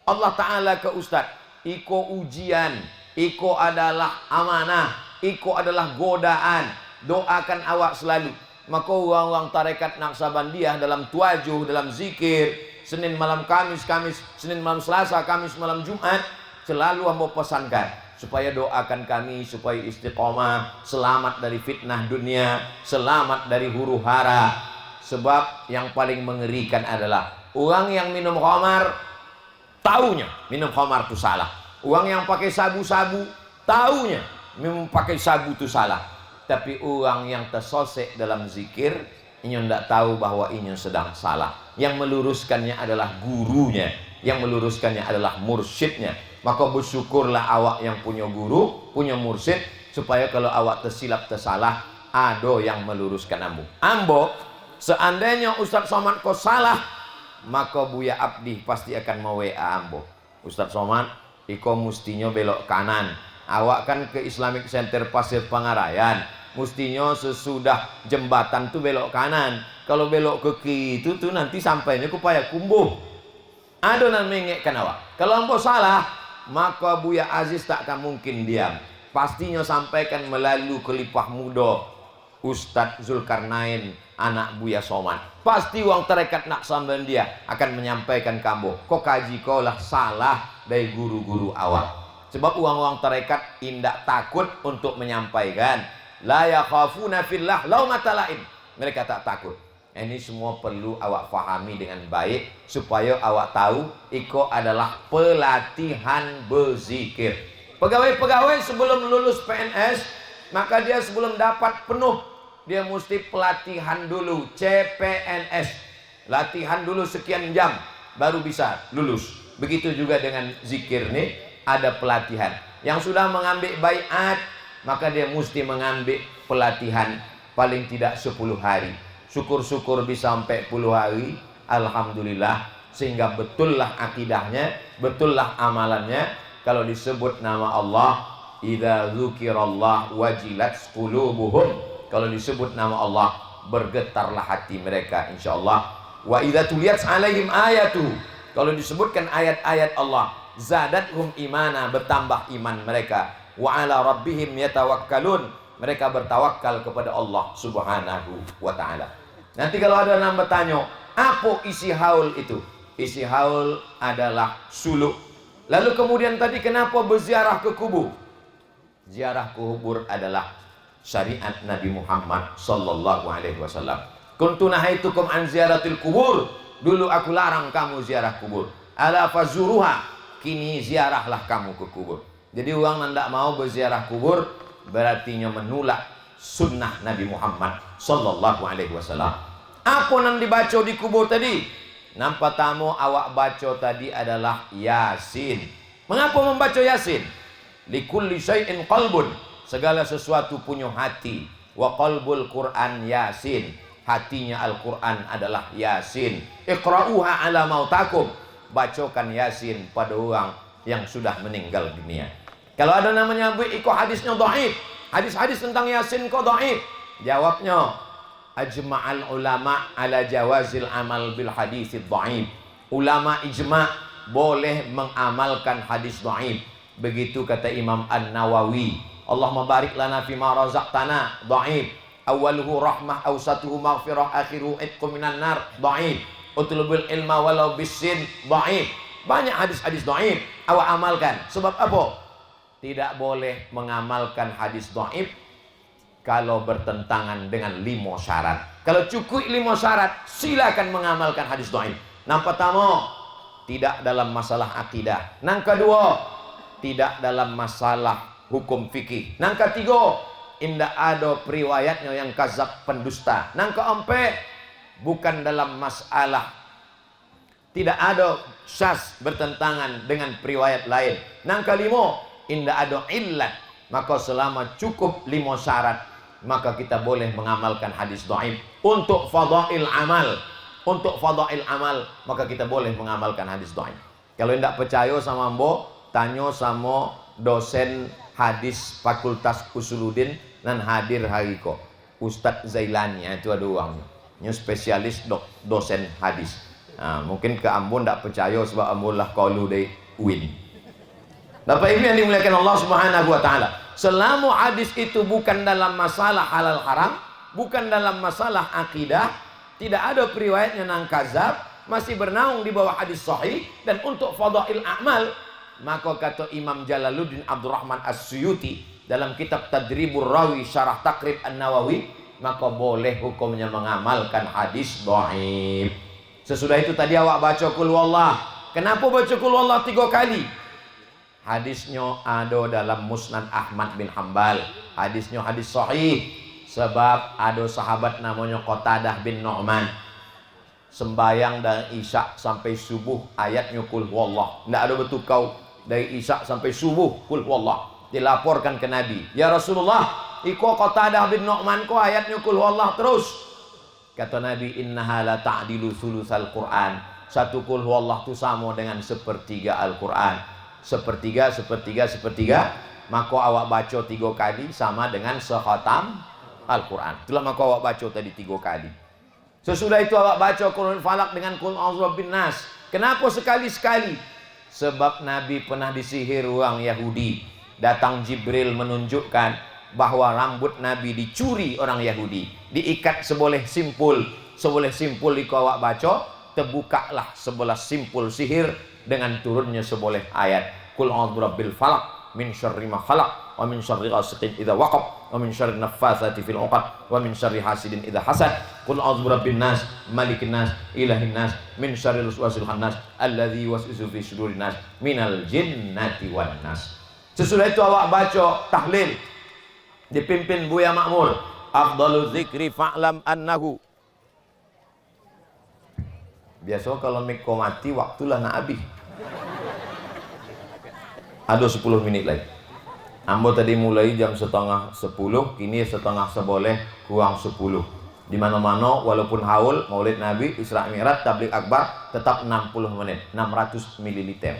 Allah Ta'ala ke Ustaz? Iko ujian, iko adalah amanah, iko adalah godaan. Doakan awak selalu. Maka orang-orang tarekat Naqsabandiyah dalam tuajuh, dalam zikir, Senin malam Kamis, Senin malam Selasa, Kamis malam Jumat, selalu hamba pesankan supaya doakan kami supaya istiqomah, selamat dari fitnah dunia, selamat dari huru hara. Sebab yang paling mengerikan adalah orang yang minum khamar, taunya minum khamar itu salah. Orang yang pakai sabu-sabu, taunya memang pakai sabu itu salah. Tapi orang yang tersosek dalam zikir, ini tidak tahu bahwa ini sedang salah. Yang meluruskannya adalah gurunya, yang meluruskannya adalah mursyidnya. Maka bersyukurlah awak yang punya guru, punya mursyid, supaya kalau awak tersilap tersalah, ada yang meluruskan ambo. Ambo, seandainya Ustaz Somad kau salah, maka Buya Abdi pasti akan mau WA ambo. Ustaz Somad, iko mustinya belok kanan. Awak kan ke Islamic Center Pasir Pangarayan. Mustinya sesudah jembatan tuh belok kanan. Kalau belok ke kiri itu tuh nanti sampainya ke Payakumbuh. Ada yang mengekkan awak. Kalau ambo salah, maka Buya Aziz tak akan mungkin diam. Pastinya sampaikan melalui kelipah muda Ustadz Zulkarnain, anak Buya Somad. Pasti uang tarekat Naqsabandiyah akan menyampaikan kamu, kok kaji kau lah salah dari guru-guru awak. Sebab uang-uang tarekat indak takut untuk menyampaikan. La yakhafuna fillah laumata laim. Mereka tak takut. Ini semua perlu awak fahami dengan baik supaya awak tahu iko adalah pelatihan berzikir. Pegawai-pegawai sebelum lulus PNS, maka dia sebelum dapat penuh, dia mesti pelatihan dulu, CPNS. Latihan dulu sekian jam baru bisa lulus. Begitu juga dengan zikir nih, ada pelatihan. Yang sudah mengambil baiat, maka dia mesti mengambil pelatihan paling tidak 10 hari. Syukur-syukur bisa sampai 10 hari, alhamdulillah, sehingga betullah akidahnya, betullah amalannya. Kalau disebut nama Allah, idza dzukirallah wajilat qulubuhum. Kalau disebut nama Allah, bergetarlah hati mereka, insyaallah. Wa idza tuliyat alaihim ayatu. Kalau disebutkan ayat-ayat Allah, zadathum imana, bertambah iman mereka. Wa ala rabbihim yatawakkalun, mereka bertawakal kepada Allah Subhanahu wa taala. Nanti kalau ada yang bertanya, apa isi haul itu? Isi haul adalah suluk. Lalu kemudian tadi kenapa berziarah ke kubur? Ziarah ke kubur adalah syariat Nabi Muhammad sallallahu alaihi wasallam. Kuntu nahaitukum an ziaratil kubur. Dulu aku larang kamu ziarah kubur. Ala fazuruha. Kini ziarahlah kamu ke kubur. Jadi orang yang tidak mau berziarah kubur berarti menolak sunnah Nabi Muhammad sallallahu alaihi wasallam. Apa yang dibaca di kubur tadi? Nampak tamu awak baca tadi adalah Yasin. Mengapa membaca Yasin? Likulli syai'in qalbun. Segala sesuatu punya hati. Wa qalbul Quran Yasin. Hatinya Al-Quran adalah Yasin. Iqra'uha ala mautakum. Bacakan Yasin pada orang yang sudah meninggal dunia. Kalau ada namanya bu, iko hadisnya dhaif. Hadis-hadis tentang Yasin kok dhaif. Jawabnya, ajma'al ulama ala jawazil amal bil hadis dhaif. Ulama ijma' boleh mengamalkan hadis dhaif. Begitu kata Imam An-Nawawi. Allahumma barik lana fima razaqtana dhaif. Awaluhu rahmah, awsatuhu maghfirah, akhiruhu itqu minan nar dhaif. Utlubul ilma walau bisin dhaif. Banyak hadis-hadis dhaif awak amalkan. Sebab apa? Tidak boleh mengamalkan hadis dhaif kalau bertentangan dengan 5 syarat. Kalau cukup 5 syarat, silakan mengamalkan hadis dhaif. Yang pertama, tidak dalam masalah akidah. Yang kedua, tidak dalam masalah hukum fikih. Yang ketiga, tidak ada periwayatnya yang kazab pendusta. Yang keempat, bukan dalam masalah, tidak ada syaz bertentangan dengan periwayat lain. Yang kelima, tidak ada illat. Maka selama cukup 5 syarat, maka kita boleh mengamalkan hadis dhaif. Untuk fadail amal, maka kita boleh mengamalkan hadis dhaif. Kalau tidak percaya sama Ambo, tanya sama dosen hadis Fakultas Usuluddin dan hadir hari ko, Ustadz Zailani. Itu ada orangnya, ini spesialis dosen hadis. Nah, mungkin ke Ambo tidak percaya sebab Ambo lah qaulu dari UIN. Bapak Ibu yang dimuliakan Allah Subhanahu wa taala, selama hadis itu bukan dalam masalah halal haram, bukan dalam masalah akidah, tidak ada periwayatnya nang kazab, masih bernaung di bawah hadis sahih. Dan untuk fadail a'mal, maka kata Imam Jalaluddin Abdurrahman As-Suyuti dalam kitab Tadribur Rawi Syarah Taqrib An-Nawawi, maka boleh hukumnya mengamalkan hadis dhaif. Sesudah itu tadi awak baca qul huwallah. Kenapa baca qul huwallah 3 kali? Hadisnya ada dalam Musnad Ahmad bin Hambal. Hadisnya hadis sahih. Sebab ada sahabat namanya Qatadah bin Nu'man, sembayang dari isya sampai subuh ayatnya qul huwallah. Tidak ada betul kau dari isya sampai subuh qul huwallah. Dilaporkan ke Nabi, ya Rasulullah, iko Qatadah bin Nu'man ko ayatnya qul huwallah terus. Kata Nabi, innaha la ta'dilu sulusal Qur'an. Satu qul huwallah itu sama dengan sepertiga Al-Qur'an. Sepertiga. Maka awak baca 3 kali sama dengan sekhatam Al-Quran. Itulah maka awak baca tadi 3 kali. Sesudah itu awak baca Qul Falak dengan Qul A'udzu Birabbin Nas. Kenapa sekali-sekali? Sebab Nabi pernah disihir orang Yahudi. Datang Jibril menunjukkan bahwa rambut Nabi dicuri orang Yahudi, diikat seboleh simpul. Seboleh simpul itu awak baca, terbukalah sebelah simpul sihir dengan turunnya seboleh ayat Qul A'udzu Birabbil Falaq min syarri ma khalaq wa min syarri ghasiqin idza waqab wa min syarri naffatsati fil 'uqad wa min syarri hasidin idza hasad. Qul A'udzu Birabbin Nas Malikin Nas Ilahin Nas min syarril waswasil khannas alladzi yuwaswisu fi sudurin nas minal jinnati wan nas. Sesudah itu awak baca tahlil dipimpin Buya Makmur. Afdalul zikri fa'lam annahu. Biasa kalau mikro mati waktulah nak habis. Ada 10 minit lagi. Ambo tadi mulai jam 9:30, kini 9:30 kurang 10. Di mana-mana walaupun haul Maulid Nabi, Isra Mi'raj, Tabligh Akbar tetap 60 menit, 600 ml.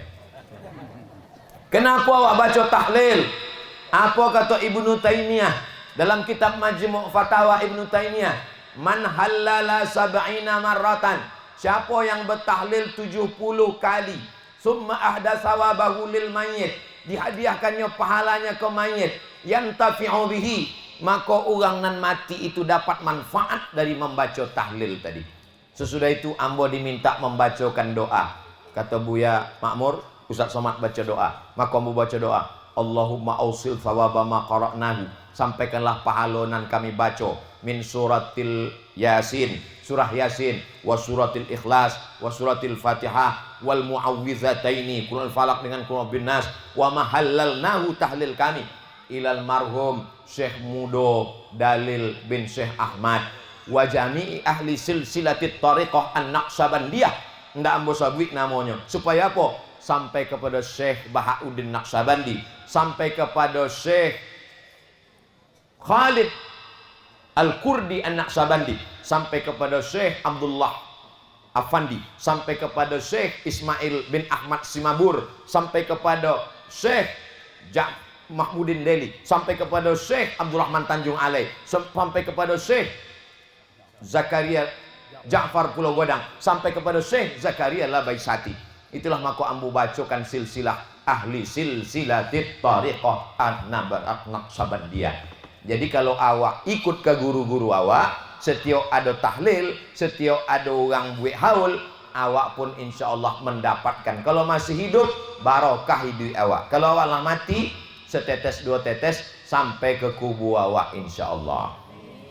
Kenapa awak baca tahlil? Apa kata Ibnu Taimiyah dalam kitab Majmu' Fatawa Ibnu Taimiyah? Man halala sab'ina marratan. Siapa yang bertahlil 70 kali, summa ahdatsa sawabahu lil mayyit, dihadiahkannya pahalanya ke mayit, yantafi'u bihi, maka orang nan mati itu dapat manfaat dari membaca tahlil tadi. Sesudah itu ambo diminta membacakan doa. Kata Buya Makmur, Ustaz Somad baca doa. Maka ambo baca doa, Allahumma ausil thawaba ma qara'nahu, sampaikanlah pahala nan kami baca min suratil Yasin, surah Yasin, wa suratil Ikhlas, wa suratil Fatihah, wal muawwizataini, Qul Falaq dengan Qul bin Nas, wa mahallalnahu tahlil kami ilal marhum Syekh Mudo Dalil bin Syekh Ahmad wa jami'i ahli silsilatit tariqah an-Naqsabandiyah. Ndak ambo sabik namanya supaya apa? Sampai kepada Syekh Bahauddin Naqsabandi, sampai kepada Syekh Khalid Al-Kurdi An-Naqsabandi, sampai kepada Syekh Abdullah Afandi, sampai kepada Syekh Ismail bin Ahmad Simabur, sampai kepada Syekh Mahmudin Deli, sampai kepada Syekh Abdurrahman Tanjung Alai, sampai kepada Syekh Zakaria Ja'far Pulau Godang, sampai kepada Syekh Zakaria Labaisati. Itulah maka ambu bacakan silsilah ahli silsilatit tariqah an-Naqsabandiyah. Jadi kalau awak ikut ke guru-guru awak, setiap ada tahlil, setiap ada orang buat haul, awak pun insya Allah mendapatkan. Kalau masih hidup, barokah hidup awak. Kalau awak lah mati, setetes dua tetes sampai ke kubur awak insya Allah.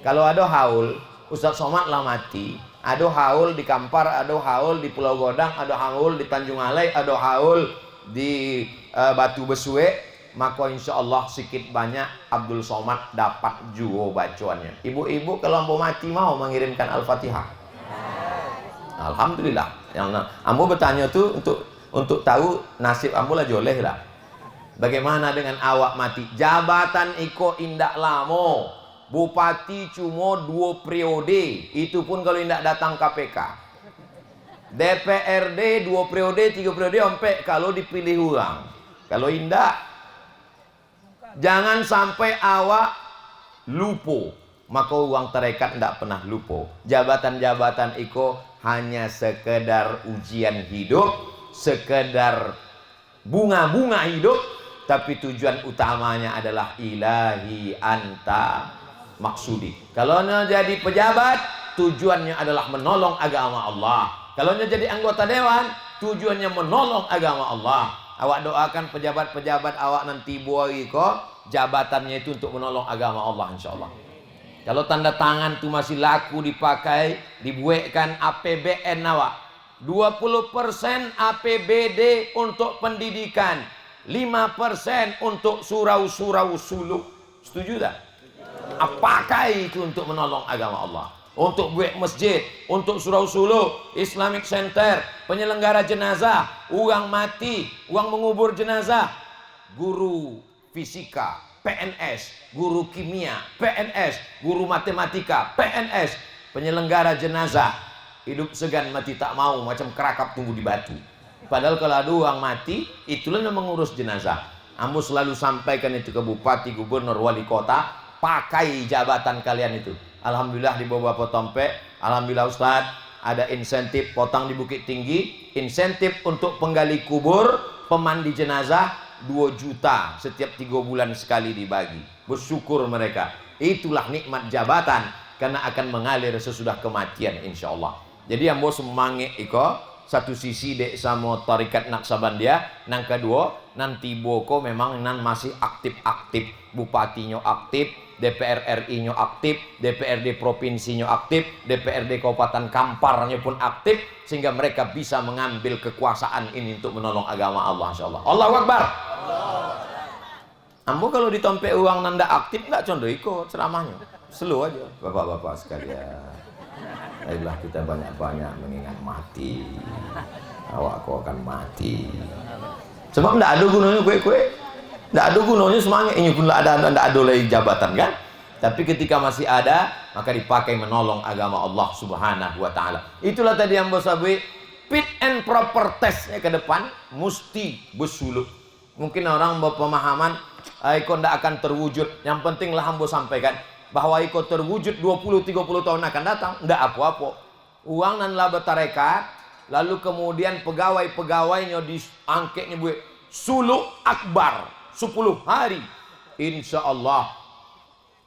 Kalau ada haul, Ustaz Somad lah mati, ada haul di Kampar, ada haul di Pulau Godang, ada haul di Tanjung Alai, ada haul di Batu Besue, maka insya Allah sedikit banyak Abdul Somad dapat juga bacaannya. Ibu-ibu kalau ambo mati mau mengirimkan Al-Fatihah? Alhamdulillah. Yang ambo bertanya tuh untuk tahu nasib ambo lah joleh lah. Bagaimana dengan awak mati? Jabatan iko indak lamo. Bupati cuma 2 periode. Itu pun kalau indak datang KPK. DPRD 2 periode, 3 periode sampai kalau dipilih orang. Kalau indak, jangan sampai awak lupa. Maka uang tarekat tidak pernah lupa. Jabatan-jabatan iko hanya sekedar ujian hidup, sekedar bunga-bunga hidup, tapi tujuan utamanya adalah ilahi anta maksudi. Kalau anda jadi pejabat, tujuannya adalah menolong agama Allah. Kalau anda jadi anggota dewan, tujuannya menolong agama Allah. Awak doakan pejabat-pejabat awak nanti buari kok jabatannya itu untuk menolong agama Allah insya Allah. Kalau tanda tangan itu masih laku dipakai, dibuatkan APBN awak 20% APBD untuk pendidikan, 5% untuk surau-surau suluk. Setuju tak? Pakai itu untuk menolong agama Allah, untuk buat masjid, untuk surau suluk, Islamic Center, penyelenggara jenazah, uang mati, uang mengubur jenazah, guru fisika, PNS, guru kimia, PNS, guru matematika, PNS, penyelenggara jenazah, hidup segan mati tak mau, macam kerakap tunggu di batu. Padahal kalau ada uang mati, itulah yang mengurus jenazah. Ambo selalu sampaikan itu ke bupati, gubernur, wali kota, pakai jabatan kalian itu. Alhamdulillah di beberapa tempat, alhamdulillah Ustaz, ada insentif potong di Bukit Tinggi, insentif untuk penggali kubur, pemandi jenazah 2 juta setiap 3 bulan sekali dibagi. Bersyukur mereka. Itulah nikmat jabatan, karena akan mengalir sesudah kematian insya Allah. Jadi yang bos semangat iko, satu sisi dek sama tarikat Naksabandia, nang kedua nanti boko memang nan masih aktif-aktif, bupatinya aktif, DPR RI-nya aktif, DPRD provinsinya aktif, DPRD Kabupaten Kamparnya pun aktif, sehingga mereka bisa mengambil kekuasaan ini untuk menolong agama Allah insyaallah. Allahu Akbar. Ambo kalau ditompe uang nanda aktif nggak condo ikut ceramahnya, slow aja. Bapak-bapak sekalian, ayolah kita banyak-banyak mengingat mati. Awak kau akan mati. Sebab ndak ada gunanya kue-kue. Ndak ada gunanya semangat ini pun ndak ada lagi jabatan kan. Tapi ketika masih ada, maka dipakai menolong agama Allah Subhanahu wa taala. Itulah tadi yang bos Abi, fit and proper testnya ke depan mesti bersuluk. Mungkin orang berpemahaman iko ndak akan terwujud. Yang penting lah hambo sampaikan bahwa iko terwujud 20-30 tahun akan datang, ndak apa-apa. Uang nan laba tarekat, lalu kemudian pegawai-pegawainya diangketnya buat suluk akbar 10 hari. Insya Allah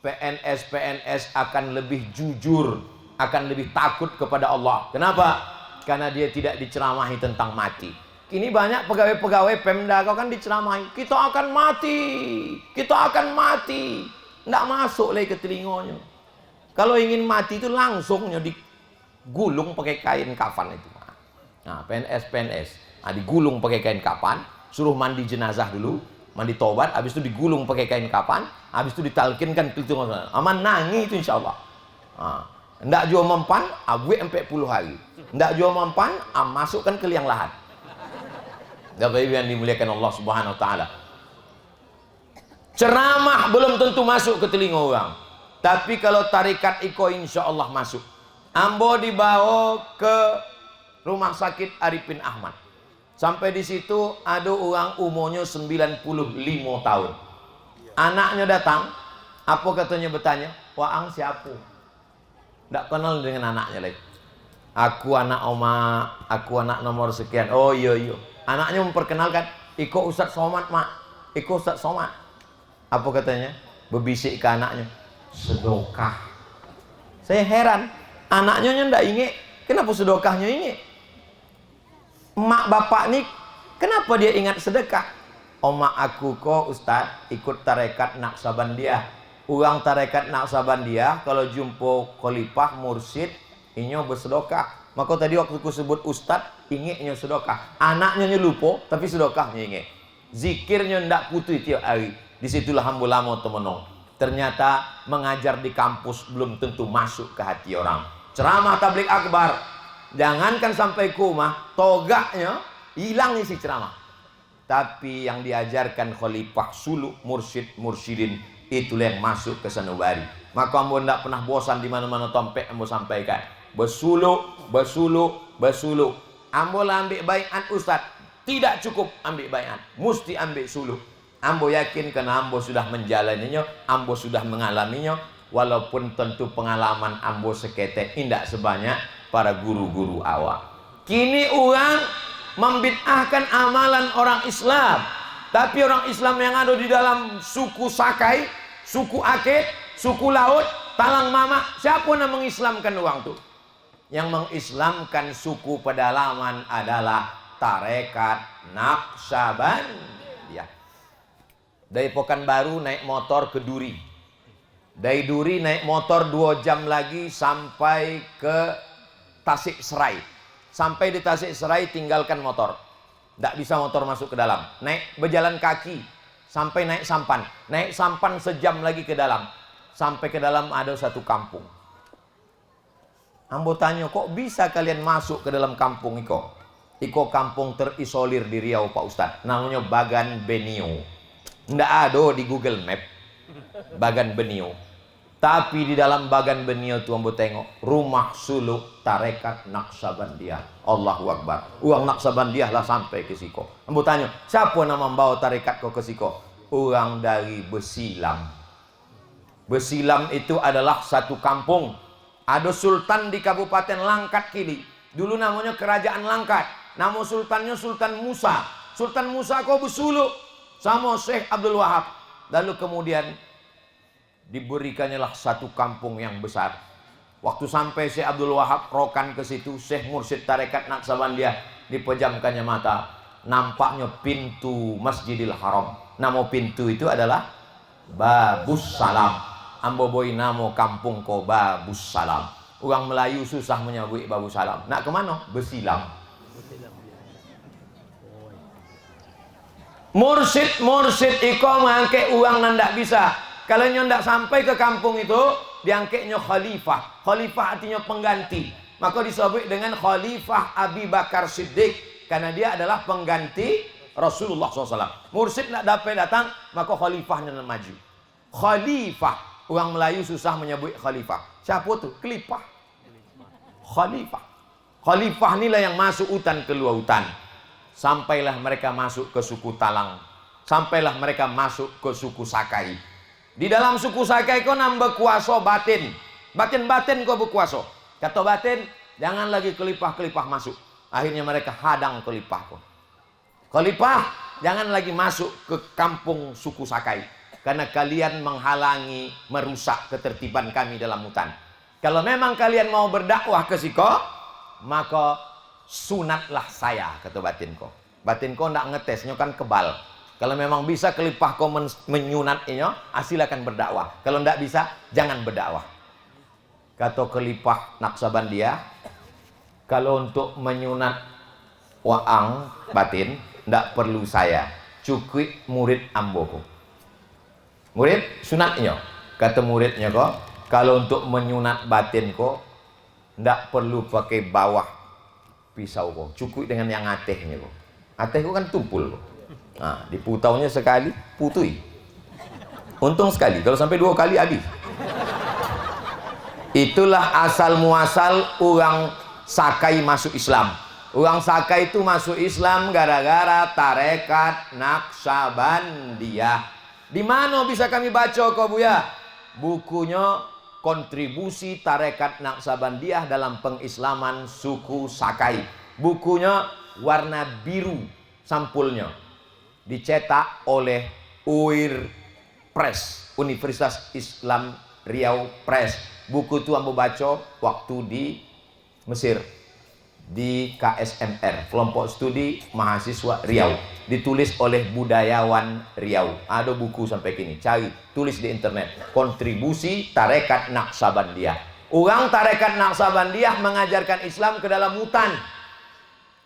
PNS akan lebih jujur, akan lebih takut kepada Allah. Kenapa? Karena dia tidak diceramahi tentang mati. Kini banyak pegawai-pegawai Pemda kau kan diceramahi, kita akan mati, kita akan mati. Nggak masuk lagi ke telinganya. Kalau ingin mati itu langsungnya digulung pakai kain kafan itu. Nah, PNS, digulung pakai kain kafan, suruh mandi jenazah dulu, mandi tobat, habis itu digulung pakai kain kafan, habis itu ditalkinkan ke itu aman nangi itu insya Allah. Nggak jual mempan, abuik 40 hari. Nggak jual mempan, masukkan ke liang lahat. Bapak Ibu yang dimuliakan Allah Subhanahu wa taala. Ceramah belum tentu masuk ke telinga orang. Tapi kalau tarikat iko insya Allah masuk. Ambo dibawa ke rumah sakit Arifin Ahmad. Sampai di situ ada orang umurnya 95 tahun. Anaknya datang, apa katanya bertanya? Waang siapa? Tidak kenal dengan anaknya lagi. Aku anak oma, aku anak nomor sekian. Oh iya. Anaknya memperkenalkan, Iko Ustaz Somad mak, Iko Ustaz Somad. Apa katanya? Berbisik ke anaknya, sedekah Saya heran, anaknya ndak ingat, kenapa sedekahnya ingat? Emak bapak nih, kenapa dia ingat sedekah? Omak aku kok Ustaz ikut tarekat Naqsabandiyah. Uang tarekat Naqsabandiyah kalau jumpa khalifah mursyid inyo bersedekah. Maka tadi waktu ku sebut Ustaz ingatnya sedekah. Anaknya lupa tapi sedekahnya ingat. Zikirnya ndak putus tiap hari. Disitulah hamba lama temenong. Ternyata mengajar di kampus belum tentu masuk ke hati orang. Ceramah tabligh akbar, jangankan sampai ke rumah, togaknya hilang isi ceramah. Tapi yang diajarkan khalifah suluk mursyidin itulah yang masuk ke sanubari. Maka ambo ndak pernah bosan di mana-mana tompek ambo sampaikan. Bersuluk. Ambo lah ambil baiat Ustaz. Tidak cukup ambil baiat, mesti ambil suluk. Ambo yakin karena ambo sudah menjalaninya, ambo sudah mengalaminya, walaupun tentu pengalaman ambo seketek indak sebanyak para guru-guru awal. Kini orang membid'ahkan amalan orang Islam, tapi orang Islam yang ada di dalam suku Sakai, suku Akit, suku Laut, Talang Mama, siapa yang mengislamkan orang itu? Yang mengislamkan suku pedalaman adalah tarekat Naqsabandiyah. Dari Pekanbaru naik motor ke Duri. Dari Duri naik motor 2 jam lagi sampai ke Tasikserai. Sampai di Tasikserai tinggalkan motor. Tidak bisa motor masuk ke dalam. Naik berjalan kaki sampai naik sampan. Naik sampan sejam lagi ke dalam. Sampai ke dalam ada satu kampung. Ambo tanya, kok bisa kalian masuk ke dalam kampung Iko? Iko kampung terisolir di Riau Pak Ustadz. Namanya Bagan Benio. Nggak ada di Google Map Bagan Benio. Tapi di dalam Bagan Benio itu ambo tengok rumah suluk tarekat Naqsabandiyah. Allahu Akbar. Uang Naqsabandiyah lah sampai ke siko. Ambo tanya, siapa nama membawa tarekat kau ke siko? Orang dari Besilam. Besilam itu adalah satu kampung. Ada sultan di Kabupaten Langkat Kili. Dulu namanya Kerajaan Langkat. Nama sultannya Sultan Musa. Sultan Musa kau bersuluk sama Syekh Abdul Wahab. Lalu kemudian diberikannya lah satu kampung yang besar. Waktu sampai Syekh Abdul Wahab rokan ke situ, Syekh Mursyid tarekat Naqsabandiyah dipejamkannya mata. Nampaknya pintu Masjidil Haram. Nama pintu itu adalah Babus Salam. Ambo boy namo kampung ko Babus Salam. Orang Melayu susah menyebut Babus Salam. Nak ke mana? Besilam. Mursyid iko mengangkat uang nandak bisa. Kalau ndak sampai ke kampung itu, diangkatnya khalifah. Khalifah artinya pengganti. Maka disebut dengan Khalifah Abi Bakar Siddiq. Karena dia adalah pengganti Rasulullah SAW. Mursyid nak dapat datang, maka khalifahnya maju. Khalifah. Orang Melayu susah menyebut khalifah. Siapa tu? Khalifah. Khalifah. Khalifah inilah yang masuk hutan keluar hutan. Sampailah mereka masuk ke suku Talang. Sampailah mereka masuk ke suku Sakai. Di dalam suku Sakai kau nambah kuasa batin. Batin kau berkuasa. Kata batin, jangan lagi kelipah-kelipah masuk. Akhirnya mereka hadang kelipah kau. Kelipah, jangan lagi masuk ke kampung suku Sakai. Karena kalian menghalangi, merusak ketertiban kami dalam hutan. Kalau memang kalian mau berdakwah ke siko, maka sunatlah saya, kata batin kau. Batin kau tidak ngetesnya kan kebal. Kalau memang bisa kelipah kau menyunatnya, silakan berdakwah. Kalau tidak bisa, jangan berdakwah. Kata kelipah Naqsabandiyah, kalau untuk menyunat waang batin, tidak perlu saya. Cukup murid amboku. Murid sunatnya. Kata muridnya kok, kalau untuk menyunat batin kok, tidak perlu pakai bawah pisau kok. Cukup dengan yang atehnya kok. Ateh kok kan tumpul kok. Nah, diputaunya sekali, putui. Untung sekali, kalau sampai 2 kali habis. Itulah asal muasal orang Sakai masuk Islam. Orang Sakai itu masuk Islam gara-gara tarekat Naqsabandiyah. Di mana bisa kami baca kau Buya? Bukunya Kontribusi Tarekat Naqsabandiyah dalam Pengislaman Suku Sakai. Bukunya warna biru sampulnya. Dicetak oleh UIR Press, Universitas Islam Riau Press. Buku itu ambo baca waktu di Mesir, di KSMR, kelompok studi mahasiswa Riau, ditulis oleh budayawan Riau. Ada buku sampai kini, cari, tulis di internet, kontribusi tarekat Naqsabandiyah. Orang tarekat Naqsabandiyah mengajarkan Islam ke dalam hutan.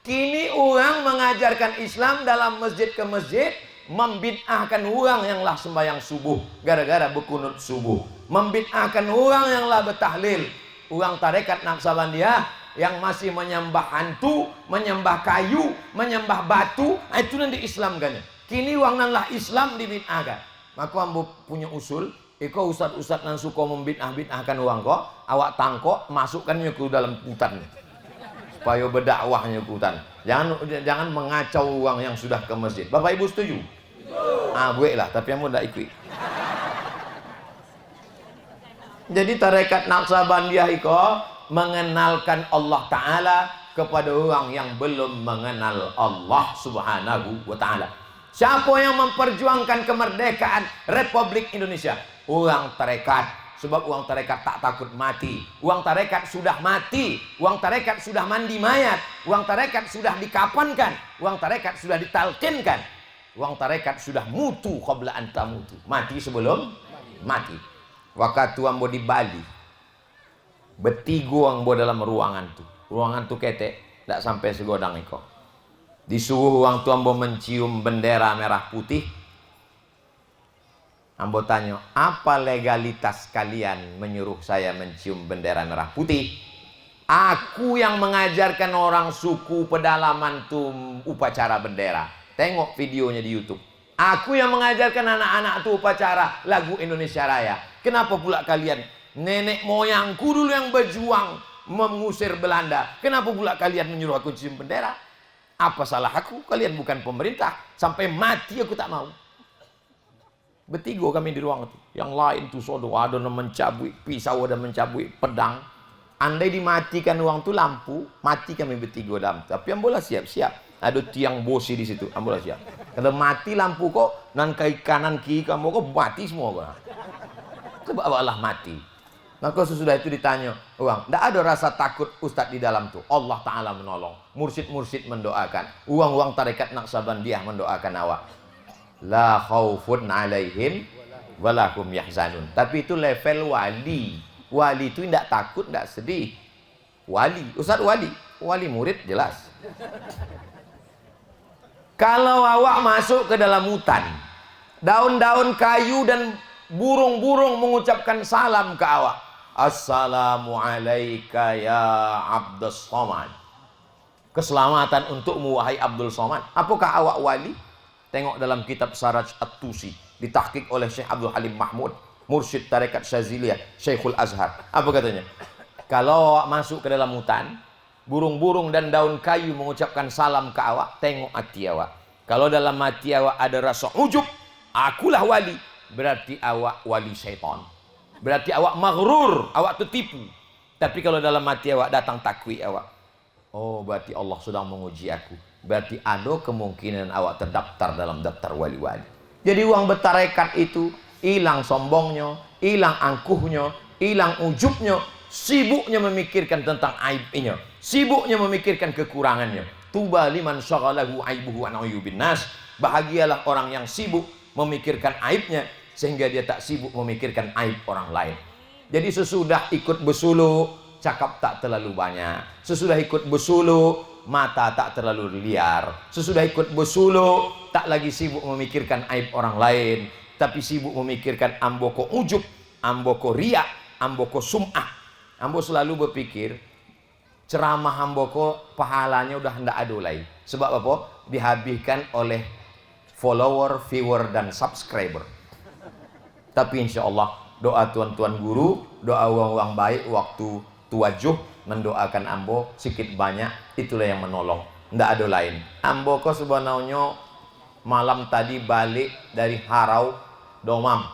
Kini orang mengajarkan Islam dalam masjid ke masjid, membid'ahkan orang yang lah sembahyang subuh gara-gara berkunut subuh, membid'ahkan orang yang lah bertahlil. Orang tarekat Naqsabandiyah yang masih menyembah hantu, menyembah kayu, menyembah batu, itu nanti Islam kan. Kini wang nan lah Islam dibid'ahkan. Maka ambo punya usul, iko ustad-ustad nan suka membid'ah-bid'ahkan uang kok, awak tangkok masukkannya ke dalam hutan. Supaya berdakwahnya ke hutan. Jangan mengacau uang yang sudah ke masjid. Bapak Ibu setuju? Ah, gue lah, tapi kamu tidak ikut. Jadi tarekat Naqsabandiyah iko mengenalkan Allah Ta'ala kepada orang yang belum mengenal Allah Subhanahu wa Ta'ala. Siapa yang memperjuangkan kemerdekaan Republik Indonesia? Orang tarekat. Sebab orang tarekat tak takut mati. Orang tarekat sudah mati. Orang tarekat sudah mandi mayat. Orang tarekat sudah dikapankan. Orang tarekat sudah ditalkinkan. Orang tarekat sudah mutu qabla an tamutu. Mati sebelum mati. Waktu ambo di Bali, bertiga ambo dalam ruangan tu. Ruangan tu ketek, tak sampai segodang iko. Disuruh orang tu ambo mencium bendera merah putih. Ambo tanya, apa legalitas kalian menyuruh saya mencium bendera merah putih? Aku yang mengajarkan orang suku pedalaman tu upacara bendera. Tengok videonya di YouTube. Aku yang mengajarkan anak-anak tu upacara lagu Indonesia Raya. Kenapa pula kalian? Nenek moyangku dulu yang berjuang mengusir Belanda. Kenapa pula kalian menyuruh aku cium bendera? Apa salah aku? Kalian bukan pemerintah. Sampai mati aku tak mau. Bertiga kami di ruang itu. Yang lain tuh saudara ada yang mencabui pisau, ada mencabui pedang. Andai dimatikan uang tu lampu, mati kami bertiga dalam. Tapi yang boleh siap-siap. Ada tiang bosi di situ, ambo siap. Kalau mati lampu kok, nan kaki kanan kiri kamu kok mati semua kok. Sebab Allah mati. Maka sesudah itu ditanya, uang, tidak ada rasa takut ustadz di dalam tu. Allah Taala menolong, mursyid-mursyid mendoakan, uang-uang tarekat Naqsabandiyah mendoakan awak. La khaufun alaihim walahum yahzanun. Tapi itu level wali. Wali itu tidak takut, tidak sedih. Wali, ustadz wali murid jelas. Kalau awak masuk ke dalam hutan, daun-daun kayu dan burung-burung mengucapkan salam ke awak. Assalamualaikum ya Abdus Somad. Keselamatan untukmu wahai Abdul Somad. Apakah awak wali? Tengok dalam kitab Saraj At-Tusi, ditahqiq oleh Syekh Abdul Halim Mahmud, mursyid tarekat Syaziliyah, Syekhul Azhar. Apa katanya? Kalau awak masuk ke dalam hutan, burung-burung dan daun kayu mengucapkan salam ke awak, tengok hati awak. Kalau dalam hati awak ada rasa ujub, akulah wali, berarti awak wali syaitan. Berarti awak maghrur, awak tertipu. Tapi kalau dalam hati awak datang takwi awak, oh berarti Allah sedang menguji aku. Berarti ada kemungkinan awak terdaftar dalam daftar wali-wali. Jadi uang bertarekat itu hilang sombongnya, hilang angkuhnya, hilang ujubnya, sibuknya memikirkan tentang aibnya, sibuknya memikirkan kekurangannya. Tuba liman syaghalahu aibuhu an uyubin nas. Bahagialah orang yang sibuk memikirkan aibnya sehingga dia tak sibuk memikirkan aib orang lain. Jadi sesudah ikut bersuluh, cakap tak terlalu banyak. Sesudah ikut bersuluh, mata tak terlalu liar. Sesudah ikut bersuluh, tak lagi sibuk memikirkan aib orang lain, tapi sibuk memikirkan amboko ujub, amboko riak, amboko sum'ah. Ambo selalu berpikir ceramah amboko pahalanya udah hendak ada lagi. Sebab apa? Dihabiskan oleh follower, viewer dan subscriber. Tapi insya Allah doa tuan-tuan guru, doa orang-orang baik waktu tuajuh mendoakan ambo sikit banyak, itulah yang menolong. Ndak ada lain. Ambo kok sebenarnya malam tadi balik dari Harau, domam,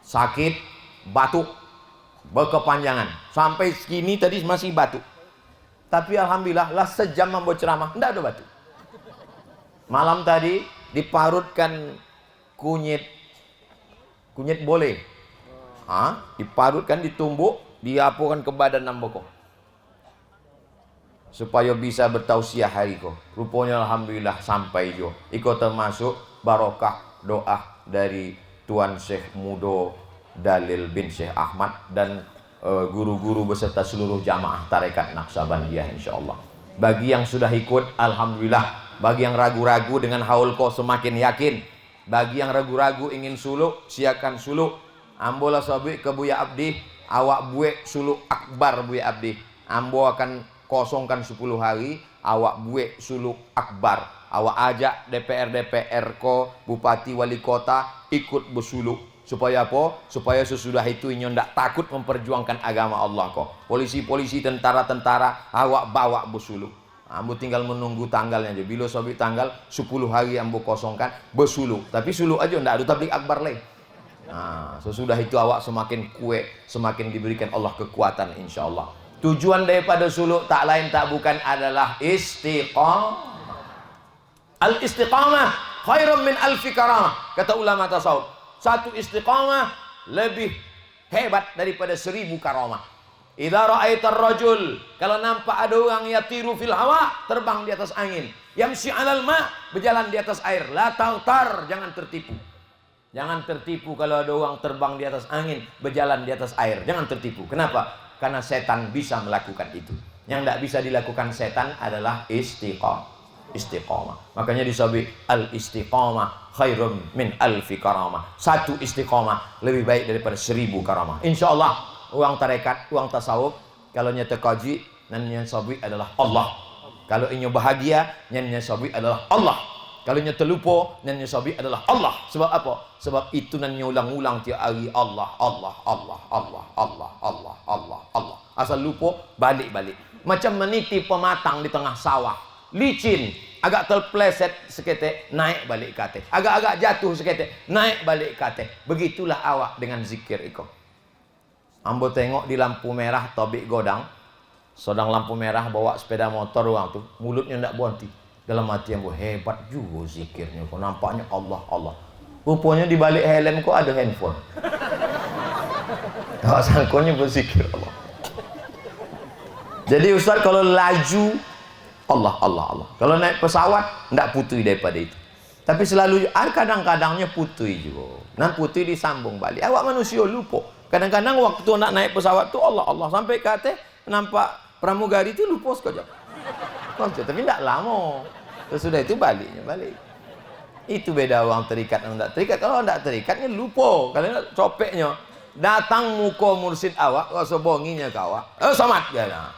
sakit, batuk, berkepanjangan. Sampai segini tadi masih batuk. Tapi alhamdulillah lah sejam ambo ceramah, ndak ada batuk. Malam tadi diparutkan kunyit boleh. Diparutkan, ditumbuk, diapukan ke badan ambo ko. Supaya bisa bertausiah hari ko. Rupanya alhamdulillah sampai jo. Iko termasuk barokah doa dari Tuan Syekh Mudo Dalil bin Syekh Ahmad dan guru-guru beserta seluruh jamaah tarekat Naqsabandiyah insyaallah. Bagi yang sudah ikut alhamdulillah. Bagi yang ragu-ragu dengan haul ko semakin yakin. Bagi yang ragu-ragu ingin suluk, siakan suluk. Ambo lah sabi ke Buya Abdi, awak buek suluk akbar Buya Abdi. Ambo akan kosongkan 10 hari, awak buek suluk akbar. Awak ajak DPR ko, bupati wali kota ikut bersuluk. Supaya apa? Supaya sesudah itu inyo ndak takut memperjuangkan agama Allah ko. Polisi-polisi, tentara-tentara awak bawa bersuluk. Ambo tinggal menunggu tanggalnya aja. Bila sabi tanggal 10 hari ambo kosongkan bersuluk. Tapi suluk aja ndak ada tablik akbar lagi. Sesudah itu awak semakin kuat, semakin diberikan Allah kekuatan insyaallah. Tujuan daripada suluk tak lain tak bukan adalah istiqamah. Al-istiqamah khairum min alfi karamah, kata ulama tasawuf. Satu istiqamah lebih hebat daripada 1000 karamah. Idza ra'aitar rajul, kalau nampak ada orang yatiru fil hawa, terbang di atas angin, yamshi 'alal ma, berjalan di atas air, la taghtar, jangan tertipu. Jangan tertipu kalau ada orang terbang di atas angin, berjalan di atas air, jangan tertipu. Kenapa? Karena setan bisa melakukan itu. Yang tidak bisa dilakukan setan adalah istiqamah. Makanya disabi al-istiqamah khairum min alfi karamah. Satu istiqamah lebih baik daripada 1000 karamah. Insyaallah uang tarekat, uang tasawuf, kalau nyata kaji, nannya sabi adalah Allah. Kalau inyo bahagia, nannya sabi adalah Allah. Kalau nya terlupa, nannya sabi adalah Allah. Sebab apa? Sebab itu nannya ulang-ulang tiap hari Allah, Allah, Allah, Allah, Allah, Allah, Allah, Allah. Asal lupa, balik-balik. Macam meniti pematang di tengah sawah. Licin, agak terpleset seketik, naik balik kate. Agak-agak jatuh seketik, naik balik kate. Begitulah awak dengan zikir itu. Ambo tengok di lampu merah tobik godang. Sedang lampu merah bawa sepeda motor orang tu, mulutnya ndak berhenti. Dalam hati ambo, hebat juga zikirnya. Kok nampaknya Allah, Allah. Rupanya di balik helm kok ada handphone. Tak sangkonya berzikir Allah. Jadi Ustaz kalau laju Allah, Allah, Allah. Kalau naik pesawat ndak putui daripada itu. Tapi selalu kadang-kadangnya putui juga. Nan putui disambung balik. Awak manusia lupa. Kadang-kadang waktu nak naik pesawat tu Allah, Allah, sampai kata nampak pramugari itu lupa sekejap. Tapi tidak lama. Sesudah itu baliknya balik. Itu beda orang terikat dan tidak terikat. Kalau tidak terikatnya lupa. Kalau tidak copeknya datang muka mursid awak, rasa bonginya ke awak. Somat ya.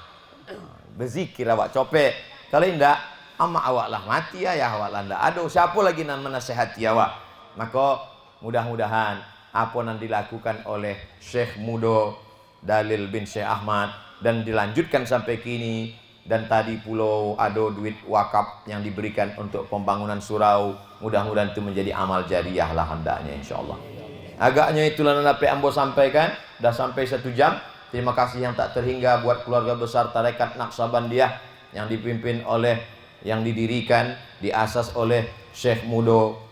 Berzikir awak copek. Kalau tidak, ama awak lah mati ya awak lah tidak ada. Siapa lagi yang menasihati awak? Maka mudah-mudahan apa yang dilakukan oleh Syekh Mudo Dalil bin Syekh Ahmad dan dilanjutkan sampai kini. Dan tadi pulau ada duit wakaf yang diberikan untuk pembangunan surau. Mudah-mudahan itu menjadi amal jariah lah hendaknya insyaallah. Agaknya itulah yang dapat ambo sampaikan. Dah sampai 1 jam. Terima kasih yang tak terhingga buat keluarga besar tarekat Naqsabandiyah yang dipimpin oleh, yang didirikan, diasas oleh Syekh Mudo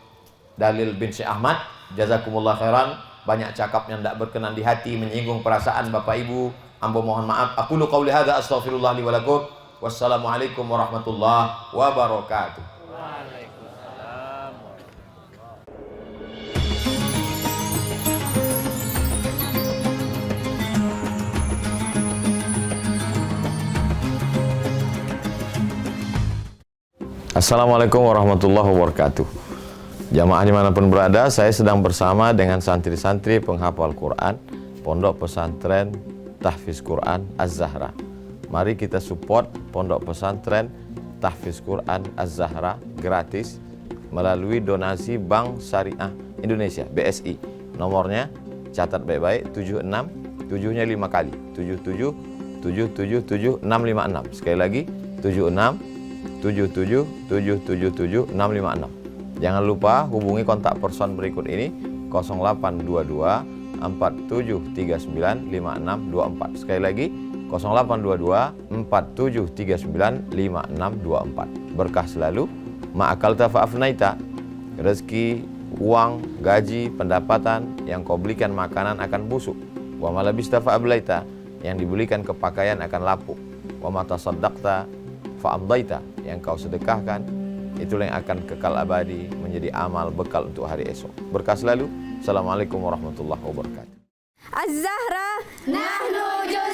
Dalil bin Syekh Ahmad. Jazakumullah khairan. Banyak cakap yang tak berkenan di hati, menyinggung perasaan Bapak Ibu. Ambo mohon maaf. Aku lu qauli hadza astaghfirullah li wa lakum. Wassalamualaikum warahmatullahi wabarakatuh. Waalaikumsalam. Assalamualaikum warahmatullahi wabarakatuh. Jamaah dimanapun berada, saya sedang bersama dengan santri-santri penghafal Quran Pondok Pesantren Tahfiz Quran Az-Zahra. Mari kita support Pondok Pesantren Tahfiz Quran Az-Zahra gratis melalui donasi Bank Syariah Indonesia BSI. Nomornya catat baik-baik, 76 7-nya 5 kali 77 777 656. Sekali lagi 76 77 777 656. Jangan lupa hubungi kontak person berikut ini 0822 4739 5624. Sekali lagi 0822 4739 5624. Berkah selalu. Ma'akal tafa'afnaita. Rezeki uang, gaji, pendapatan yang kau belikan makanan akan busuk. Wa ma labista fa ablaita, yang dibelikan kepakaian akan lapuk. Wa ma tasaddaqta fa amdaita, yang kau sedekahkan itulah yang akan kekal abadi menjadi amal bekal untuk hari esok. Berkah selalu. Assalamualaikum warahmatullahi wabarakatuh. Az-Zahra Nahnu juz